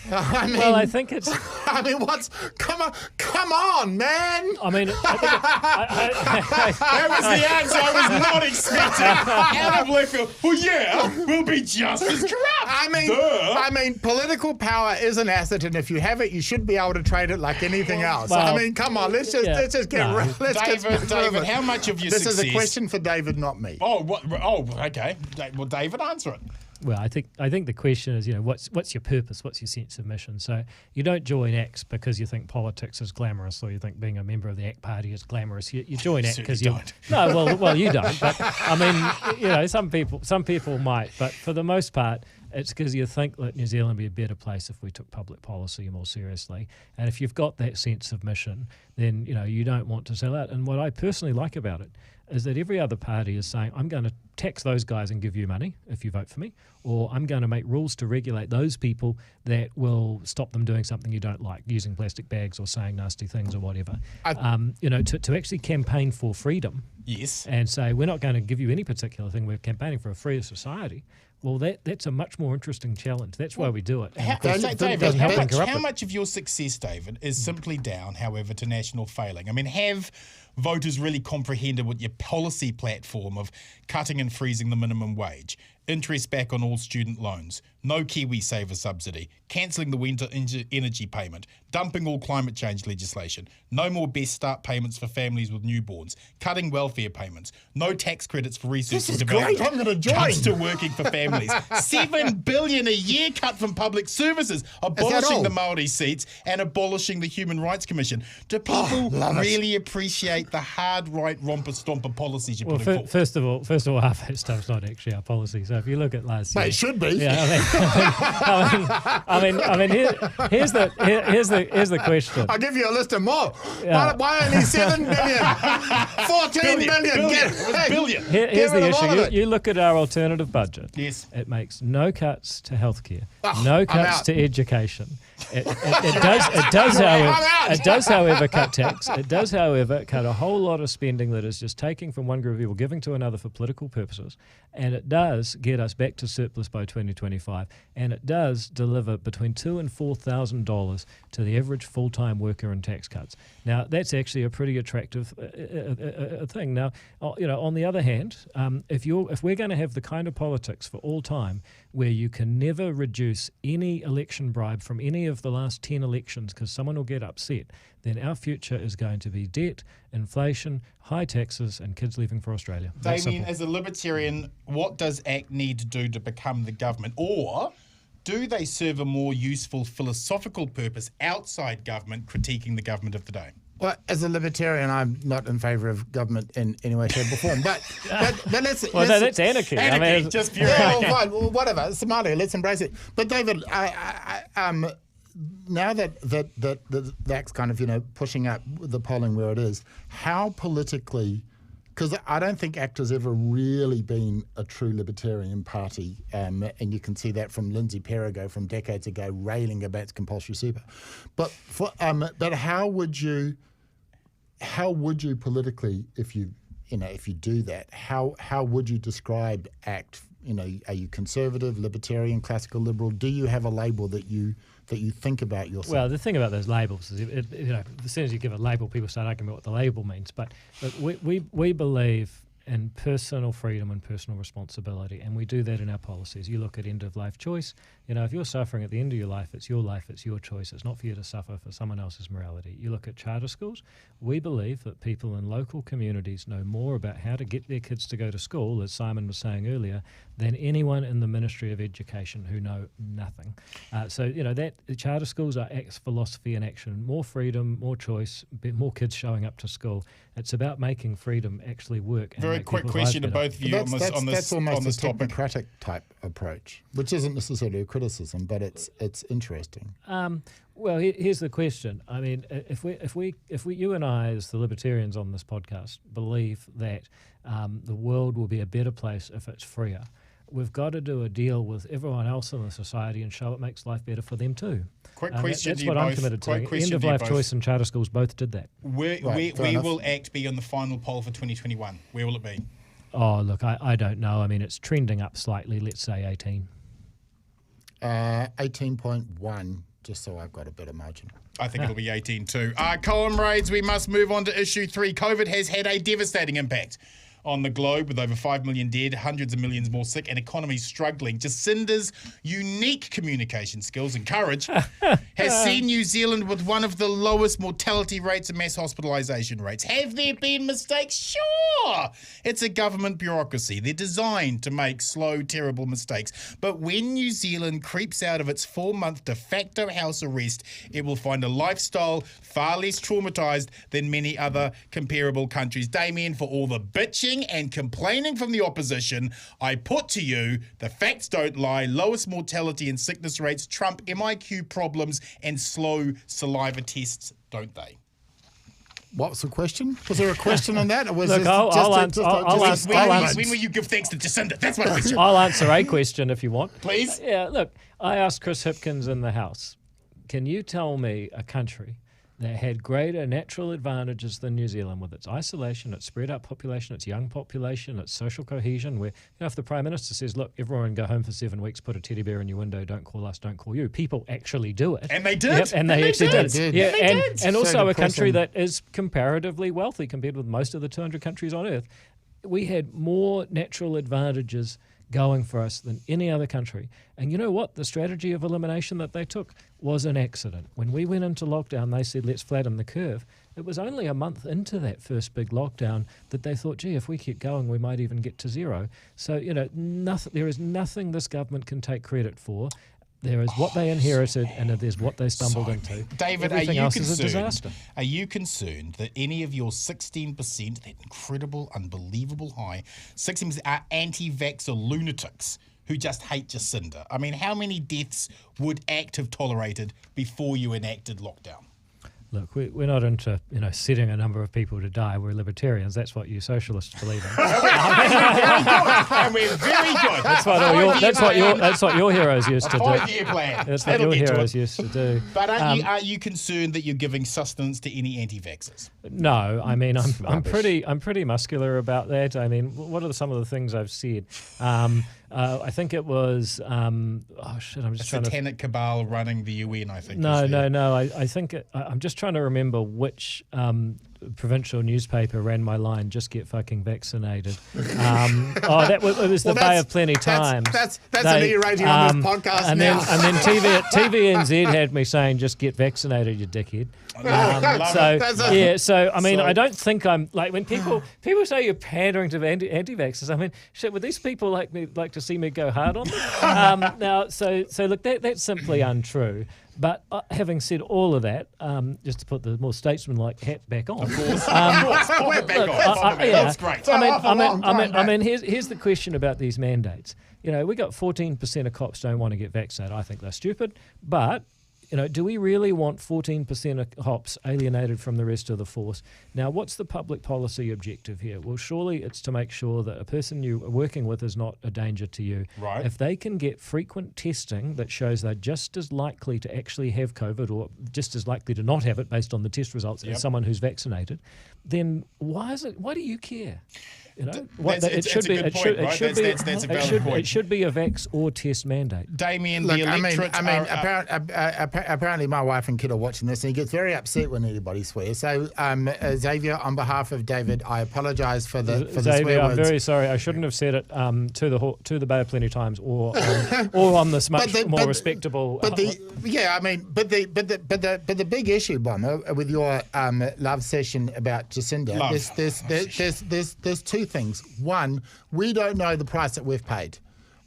I think it's. I mean, come on, man! I mean, that was the answer I was not expecting. Out of left field. Well, yeah, we'll be just as corrupt. I mean, political power is an asset, and if you have it, you should be able to trade it like anything else. Well, I mean, come on, let's just get rid of it. David, how much of your success? This is a question for David, not me. Okay. Well, David, answer it. Well, I think the question is, what's your purpose? What's your sense of mission? So you don't join ACT because you think politics is glamorous, or you think being a member of the ACT party is glamorous. You join ACT because you don't. No, well, you don't. But I mean, some people might, but for the most part, it's because you think that New Zealand would be a better place if we took public policy more seriously. And if you've got that sense of mission, then you don't want to sell out. And what I personally like about it is that every other party is saying, I'm going to tax those guys and give you money if you vote for me, or I'm going to make rules to regulate those people that will stop them doing something you don't like, using plastic bags or saying nasty things or whatever. To actually campaign for freedom, yes, and say we're not going to give you any particular thing, we're campaigning for a freer society. Well, that's a much more interesting challenge. That's why we do it. How much of your success, David, is simply down, however, to National failing? I mean, have voters really comprehended what your policy platform of cutting and freezing the minimum wage, interest back on all student loans, no KiwiSaver subsidy, cancelling the winter energy payment, dumping all climate change legislation, no more Best Start payments for families with newborns, cutting welfare payments, no tax credits for research and development, great. I'm going to join. cuts to working for families, $7 billion a year cut from public services, abolishing the Māori seats and abolishing the Human Rights Commission. Do people really appreciate the hard right romper stomper policies you're putting forward? First of all, half that stuff's not actually our policy. So if you look at last year, it should be. Yeah, here's the question. I'll give you a list of more. Yeah. Why only 7 billion? 14 billion. Billion. Here's the issue. You look at our alternative budget. Yes. It makes no cuts to healthcare, no cuts to education. It does, however, cut tax. It does, however, cut a whole lot of spending that is just taking from one group of people, giving to another for political purposes. And it does get us back to surplus by 2025. And it does deliver between $2,000 and $4,000 to the average full-time worker in tax cuts. Now, that's actually a pretty attractive thing. Now, on the other hand, if we're going to have the kind of politics for all time where you can never reduce any election bribe from any of the last 10 elections because someone will get upset, then our future is going to be debt, inflation, high taxes, and kids leaving for Australia. Damien, as a libertarian, what does ACT need to do to become the government? Or do they serve a more useful philosophical purpose outside government, critiquing the government of the day? Well, as a libertarian, I'm not in favour of government in any way, shape, or form. But let's. Well, that's anarchy. Anarchy, just pure. Fine, whatever. Somalia, let's embrace it. But David, now that that's kind of pushing up the polling where it is, how politically? Because I don't think ACT has ever really been a true libertarian party, and you can see that from Lindsay Perigo from decades ago railing about compulsory super. But how would you politically, if you do that, how would you describe ACT? Are you conservative, libertarian, classical liberal? Do you have a label that you think about yourself? Well, the thing about those labels is, as soon as you give a label, people start arguing about what the label means. But we believe in personal freedom and personal responsibility, and we do that in our policies. You look at end-of-life choice. If you're suffering at the end of your life, it's your choice. It's not for you to suffer for someone else's morality. You look at charter schools. We believe that people in local communities know more about how to get their kids to go to school, as Simon was saying earlier, than anyone in the Ministry of Education who know nothing. That the charter schools are ACT's philosophy in action. More freedom, more choice, more kids showing up to school. It's about making freedom actually work. And very quick question to both of you on this almost a topic. technocratic type approach, which isn't necessarily a criticism, but it's interesting. Well, here's the question. I mean, if you and I, as the libertarians on this podcast, believe that the world will be a better place if it's freer, we've got to do a deal with everyone else in the society and show it makes life better for them too. Quick question That's to you what I'm both. committed to. Quick question End of to you life both. choice and charter schools both did that. Where fair enough. will ACT be on the final poll for 2021? Where will it be? Oh, look, I don't know. I mean, it's trending up slightly. Let's say 18. 18.1, just so I've got a bit of margin. I think it'll be 18 too. Comrades, we must move on to issue 3. COVID has had a devastating impact on the globe, with over 5 million dead, hundreds of millions more sick, and economies struggling. Jacinda's unique communication skills and courage has seen New Zealand with one of the lowest mortality rates and mass hospitalisation rates. Have there been mistakes? Sure! It's a government bureaucracy. They're designed to make slow, terrible mistakes. But when New Zealand creeps out of its 4-month de facto house arrest, it will find a lifestyle far less traumatised than many other comparable countries. Damien, for all the bitching and complaining from the opposition, I put to you, the facts don't lie. Lowest mortality and sickness rates trump MIQ problems and slow saliva tests, don't they? What's the question? Was there a question on that? Or was Look, this I'll just answer- When will you give thanks to Jacinda? That's my question. I'll answer a question if you want. Please? Yeah, look, I asked Chris Hipkins in the House, can you tell me a country that had greater natural advantages than New Zealand, with its isolation, its spread out population, its young population, its social cohesion, where, if the Prime Minister says, look, everyone go home for 7 weeks, put a teddy bear in your window, don't call us, don't call you, people actually do it. And they did. Yep, and they actually did. did. Yeah, They and, did. and So also a country depressing. that is comparatively wealthy compared with most of the 200 countries on Earth. We had more natural advantages going for us than any other country. And you know what? The strategy of elimination that they took was an accident. When we went into lockdown, they said, let's flatten the curve. It was only a month into that first big lockdown that they thought, gee, if we keep going, we might even get to zero. So, there is nothing this government can take credit for. There is what they inherited, and there's what they stumbled into. David, Everything are you else is a concerned? disaster. Are you concerned that any of your 16%, that incredible, unbelievable high, 16% are anti-vaxxer lunatics who just hate Jacinda? I mean, how many deaths would ACT have tolerated before you enacted lockdown? Look, we're not into setting a number of people to die. We're libertarians. That's what you socialists believe in. And we're very good. That's what your heroes used to do. 5-year plan. That's what That'll your get to heroes it. used to do. But are you concerned that you're giving sustenance to any anti-vaxxers? No, I mean I'm pretty muscular about that. I mean, what are some of the things I've said? I think it was I'm just trying to. Satanic cabal running the UN, I think. No. I think I'm just trying to remember which provincial newspaper ran my line. Just get fucking vaccinated. It was the Bay of Plenty Times. That's an E-rating on this podcast and now. Then TVNZ had me saying, just get vaccinated, you dickhead. So I mean, I don't think I'm like when people say you're pandering to anti-vaxxers. I mean, shit, would these people like to see me go hard on them? Now, so look, that's simply untrue. But having said all of that, just to put the more statesman-like hat back on, Of course, we're back on. That's great. I mean, here's the question about these mandates. We got 14% of cops don't want to get vaccinated. I think they're stupid, but. Do we really want 14% of cops alienated from the rest of the force? Now, what's the public policy objective here? Well, surely it's to make sure that a person you are working with is not a danger to you. Right. If they can get frequent testing that shows they're just as likely to actually have COVID or just as likely to not have it based on the test results as someone who's vaccinated, then why do you care? It should be a vax or test mandate. Damien, Look, the electorates apparently my wife and kid are watching this, and he gets very upset when anybody swears. So, Xavier, on behalf of David, I apologise for the Xavier, swear I'm words. very sorry. I shouldn't have said it to the Bay of Plenty Times or on this much more respectable. But the big issue, Bomber, with your love session about Jacinda, there's two things. One, we don't know the price that we've paid.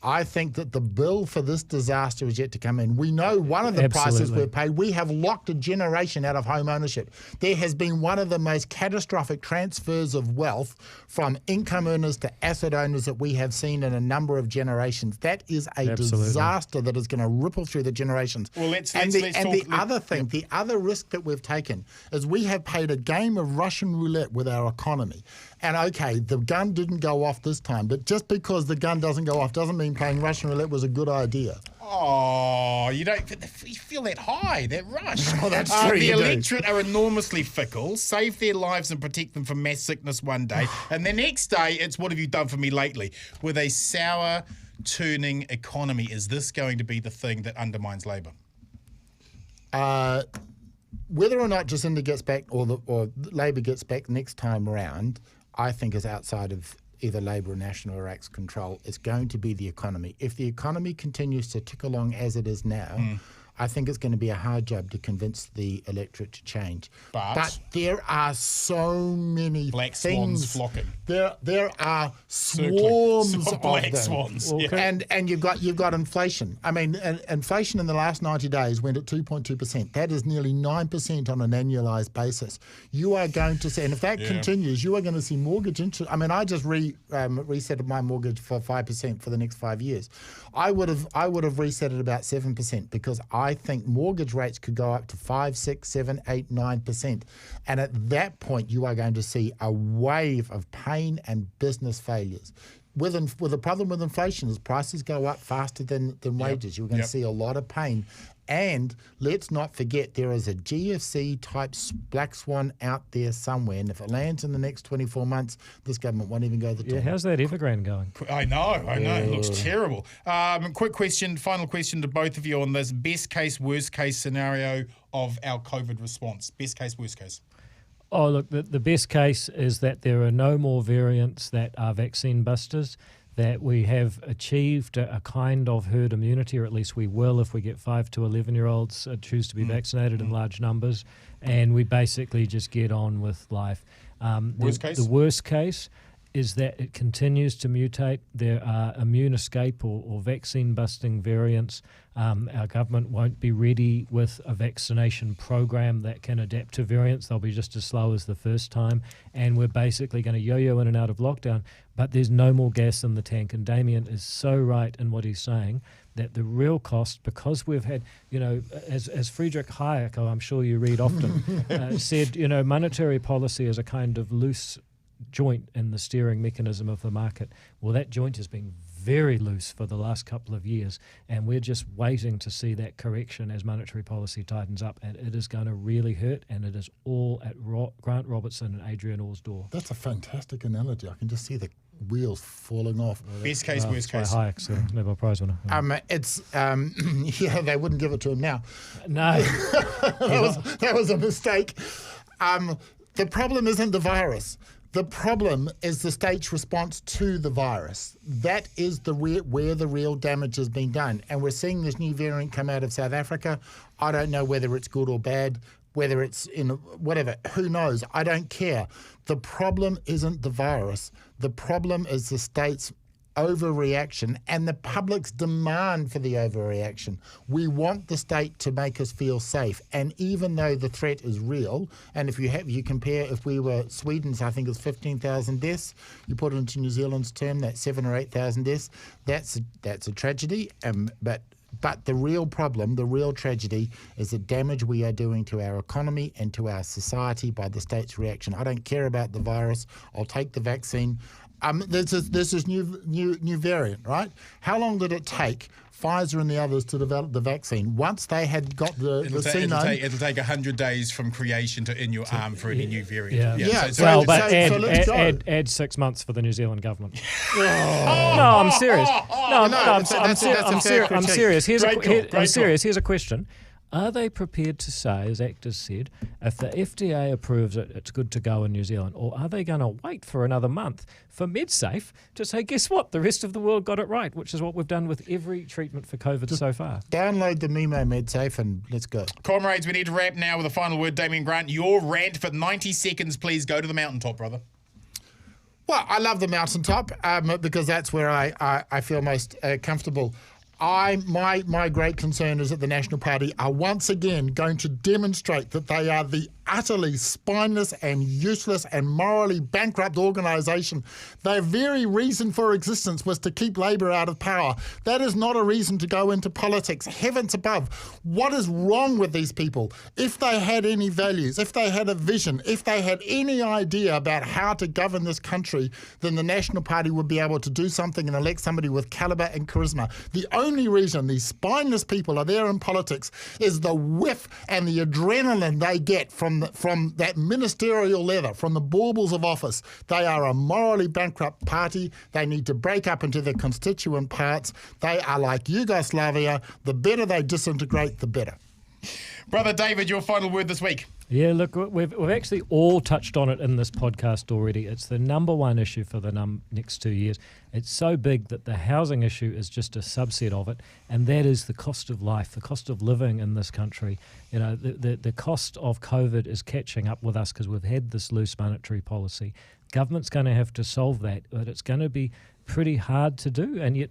I think that the bill for this disaster is yet to come in. We know one of the prices Absolutely. we've paid. We have locked a generation out of home ownership. There has been one of the most catastrophic transfers of wealth from income earners to asset owners that we have seen in a number of generations. That is a disaster that is going to ripple through the generations. Well, let's the other thing, the other risk that we've taken is we have played a game of Russian roulette with our economy. And okay, the gun didn't go off this time, but just because the gun doesn't go off doesn't mean playing Russian roulette was a good idea. Oh, you feel that high, that rush. Oh, that's true. The you do. electorate are enormously fickle, save their lives and protect them from mass sickness one day. And the next day, it's what have you done for me lately? With a sour turning economy, is this going to be the thing that undermines Labour? Whether or not Jacinda gets back or Labour gets back next time around, I think is outside of either Labour or National or ACT's control. It's going to be the economy. If the economy continues to tick along as it is now, I think it's going to be a hard job to convince the electorate to change. But there are so many black things. swans flocking. There are swarms of black them. swans. And you've got inflation. I mean, inflation in the last 90 days went at 2.2%. That is nearly 9% on an annualised basis. You are going to see, and if that continues, you are going to see mortgage interest. I mean, I just reset my mortgage for 5% for the next 5 years. I would have reset it about 7% because I think mortgage rates could go up to 5, 6, 7, 8, 9%. And at that point, you are going to see a wave of pain and business failures. With the problem with inflation is prices go up faster than wages. You're going to see a lot of pain. And let's not forget there is a GFC-type black swan out there somewhere. And if it lands in the next 24 months, this government won't even go the time. How's that Evergrande going? I know. It looks terrible. Quick question, final question to both of you on this. Best case, worst case scenario of our COVID response. Best case, worst case. Oh, look, the best case is that there are no more variants that are vaccine busters, that we have achieved a kind of herd immunity, or at least we will if we get 5 to 11-year-olds choose to be vaccinated in large numbers, and we basically just get on with life. Worst case? The worst case is that it continues to mutate. There are immune escape or vaccine-busting variants. Our government won't be ready with a vaccination program that can adapt to variants. They'll be just as slow as the first time. And we're basically going to yo-yo in and out of lockdown. But there's no more gas in the tank. And Damien is so right in what he's saying, that the real cost, because we've had, as Friedrich Hayek, who I'm sure you read often, said, monetary policy is a kind of loose joint in the steering mechanism of the market. Well, that joint has been very loose for the last couple of years, and we're just waiting to see that correction as monetary policy tightens up, and it is going to really hurt, and it is all at Grant Robertson and Adrian Orr's door. That's a fantastic analogy. I can just see the wheels falling off. Best case, worst case. Hayek's a Nobel Prize winner. They wouldn't give it to him now. No. that was a mistake. The problem isn't the virus. The problem is the state's response to the virus. That is where the real damage has been done. And we're seeing this new variant come out of South Africa. I don't know whether it's good or bad, whether it's in whatever. Who knows? I don't care. The problem isn't the virus. The problem is the state's overreaction and the public's demand for the overreaction. We want the state to make us feel safe, and even though the threat is real, and if you compare, if we were Sweden's, I think it's 15,000 deaths, you put it into New Zealand's term, that's 7,000 or 8,000 deaths. That's a tragedy. But the real problem, the real tragedy, is the damage we are doing to our economy and to our society by the state's reaction. I don't care about the virus. I'll take the vaccine. This is new variant, right? How long did it take Pfizer and the others to develop the vaccine? Once they had got the it'll take 100 days from creation to in your arm for any new variant. Add 6 months for the New Zealand government. No, I'm serious. I'm serious. Here's a question. Are they prepared to say, as actors said, if the FDA approves it, it's good to go in New Zealand? Or are they going to wait for another month for MedSafe to say, guess what, the rest of the world got it right, which is what we've done with every treatment for COVID so far? Download the Memo MedSafe and let's go. Comrades, we need to wrap now with a final word. Damien Grant, your rant for 90 seconds, please. Go to the mountaintop, brother. Well, I love the mountaintop because that's where I feel most comfortable. My great concern is that the National Party are once again going to demonstrate that they are the utterly spineless and useless and morally bankrupt organisation. Their very reason for existence was to keep Labour out of power. That is not a reason to go into politics. Heavens above, what is wrong with these people? If they had any values, if they had a vision, if they had any idea about how to govern this country, then the National Party would be able to do something and elect somebody with calibre and charisma. The only reason these spineless people are there in politics is the whiff and the adrenaline they get from that ministerial leather, from the baubles of office. They are a morally bankrupt party. They need to break up into their constituent parts. They are like Yugoslavia. The better they disintegrate, the better. Brother David, your final word this week. Yeah, look, we've actually all touched on it in this podcast already. It's the number one issue for the next 2 years. It's so big that the housing issue is just a subset of it, and that is the cost of life, the cost of living in this country. You know, the cost of COVID is catching up with us because we've had this loose monetary policy. Government's going to have to solve that, but it's going to be pretty hard to do, and yet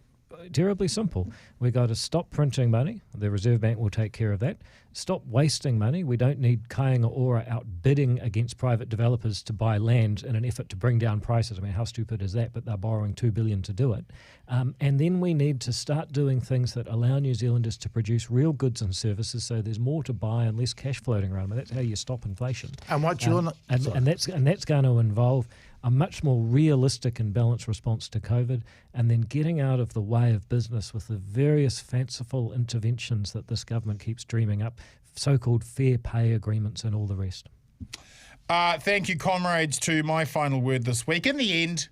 terribly simple. We've got to stop printing money. The Reserve Bank will take care of that. Stop wasting money. We don't need Kāinga Ora out bidding against private developers to buy land in an effort to bring down prices. I mean, how stupid is that? But they're borrowing $2 billion to do it. And then we need to start doing things that allow New Zealanders to produce real goods and services so there's more to buy and less cash floating around. I mean, that's how you stop inflation. And what you're and that's going to involve a much more realistic and balanced response to COVID, and then getting out of the way of business with the various fanciful interventions that this government keeps dreaming up, so-called fair pay agreements and all the rest. Thank you, comrades, to my final word this week. In the end,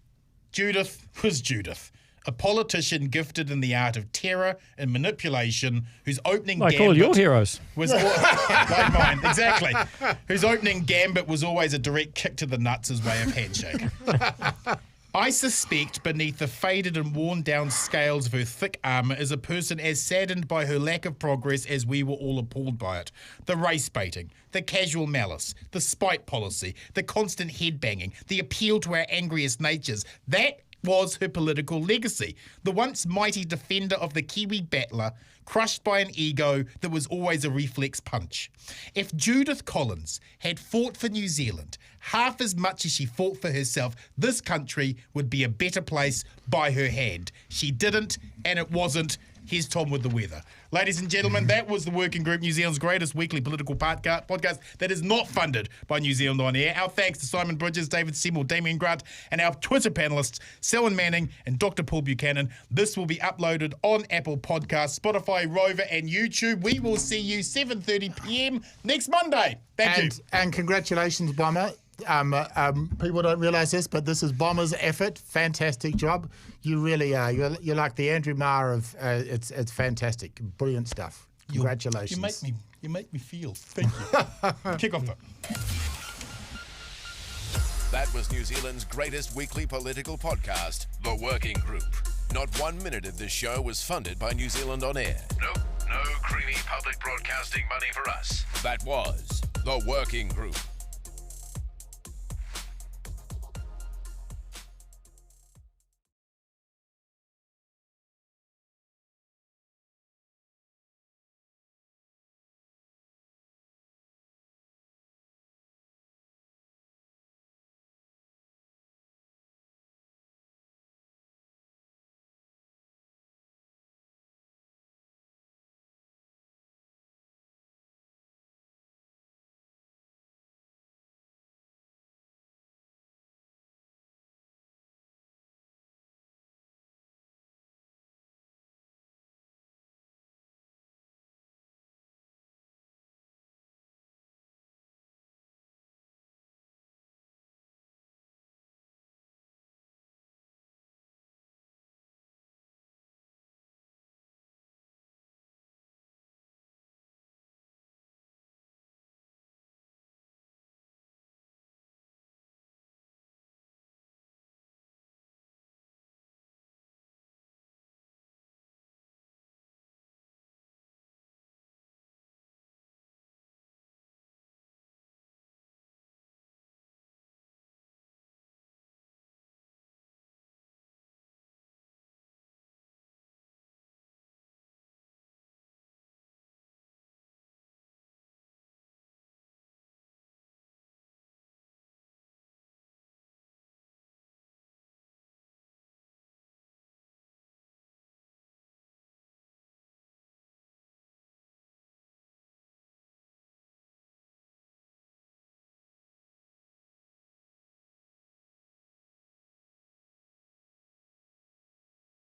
Judith was Judith, a politician gifted in the art of terror and manipulation, whose opening like all your heroes was like mine, exactly. Whose opening gambit was always a direct kick to the nuts as way of handshake. I suspect beneath the faded and worn down scales of her thick armour is a person as saddened by her lack of progress as we were all appalled by it. The race baiting, the casual malice, the spite policy, the constant head banging, the appeal to our angriest natures. That was her political legacy. The once mighty defender of the Kiwi battler, crushed by an ego that was always a reflex punch. If Judith Collins had fought for New Zealand half as much as she fought for herself, this country would be a better place by her hand. She didn't, and it wasn't. Here's Tom with the weather. Ladies and gentlemen, that was the Working Group, New Zealand's greatest weekly political podcast that is not funded by New Zealand On Air. Our thanks to Simon Bridges, David Seymour, Damien Grant, and our Twitter panellists, Selwyn Manning and Dr. Paul Buchanan. This will be uploaded on Apple Podcasts, Spotify, Rover, and YouTube. We will see you 7:30 p.m. next Monday. Thank you. And congratulations, Bomber. People don't realise this, but this is Bomber's effort. Fantastic job. You really are. You're like the Andrew Marr of. It's fantastic. Brilliant stuff. Congratulations. You make me feel. Thank you. Kick off though. That was New Zealand's greatest weekly political podcast, The Working Group. Not 1 minute of this show was funded by New Zealand On Air. No creamy public broadcasting money for us. That was The Working Group.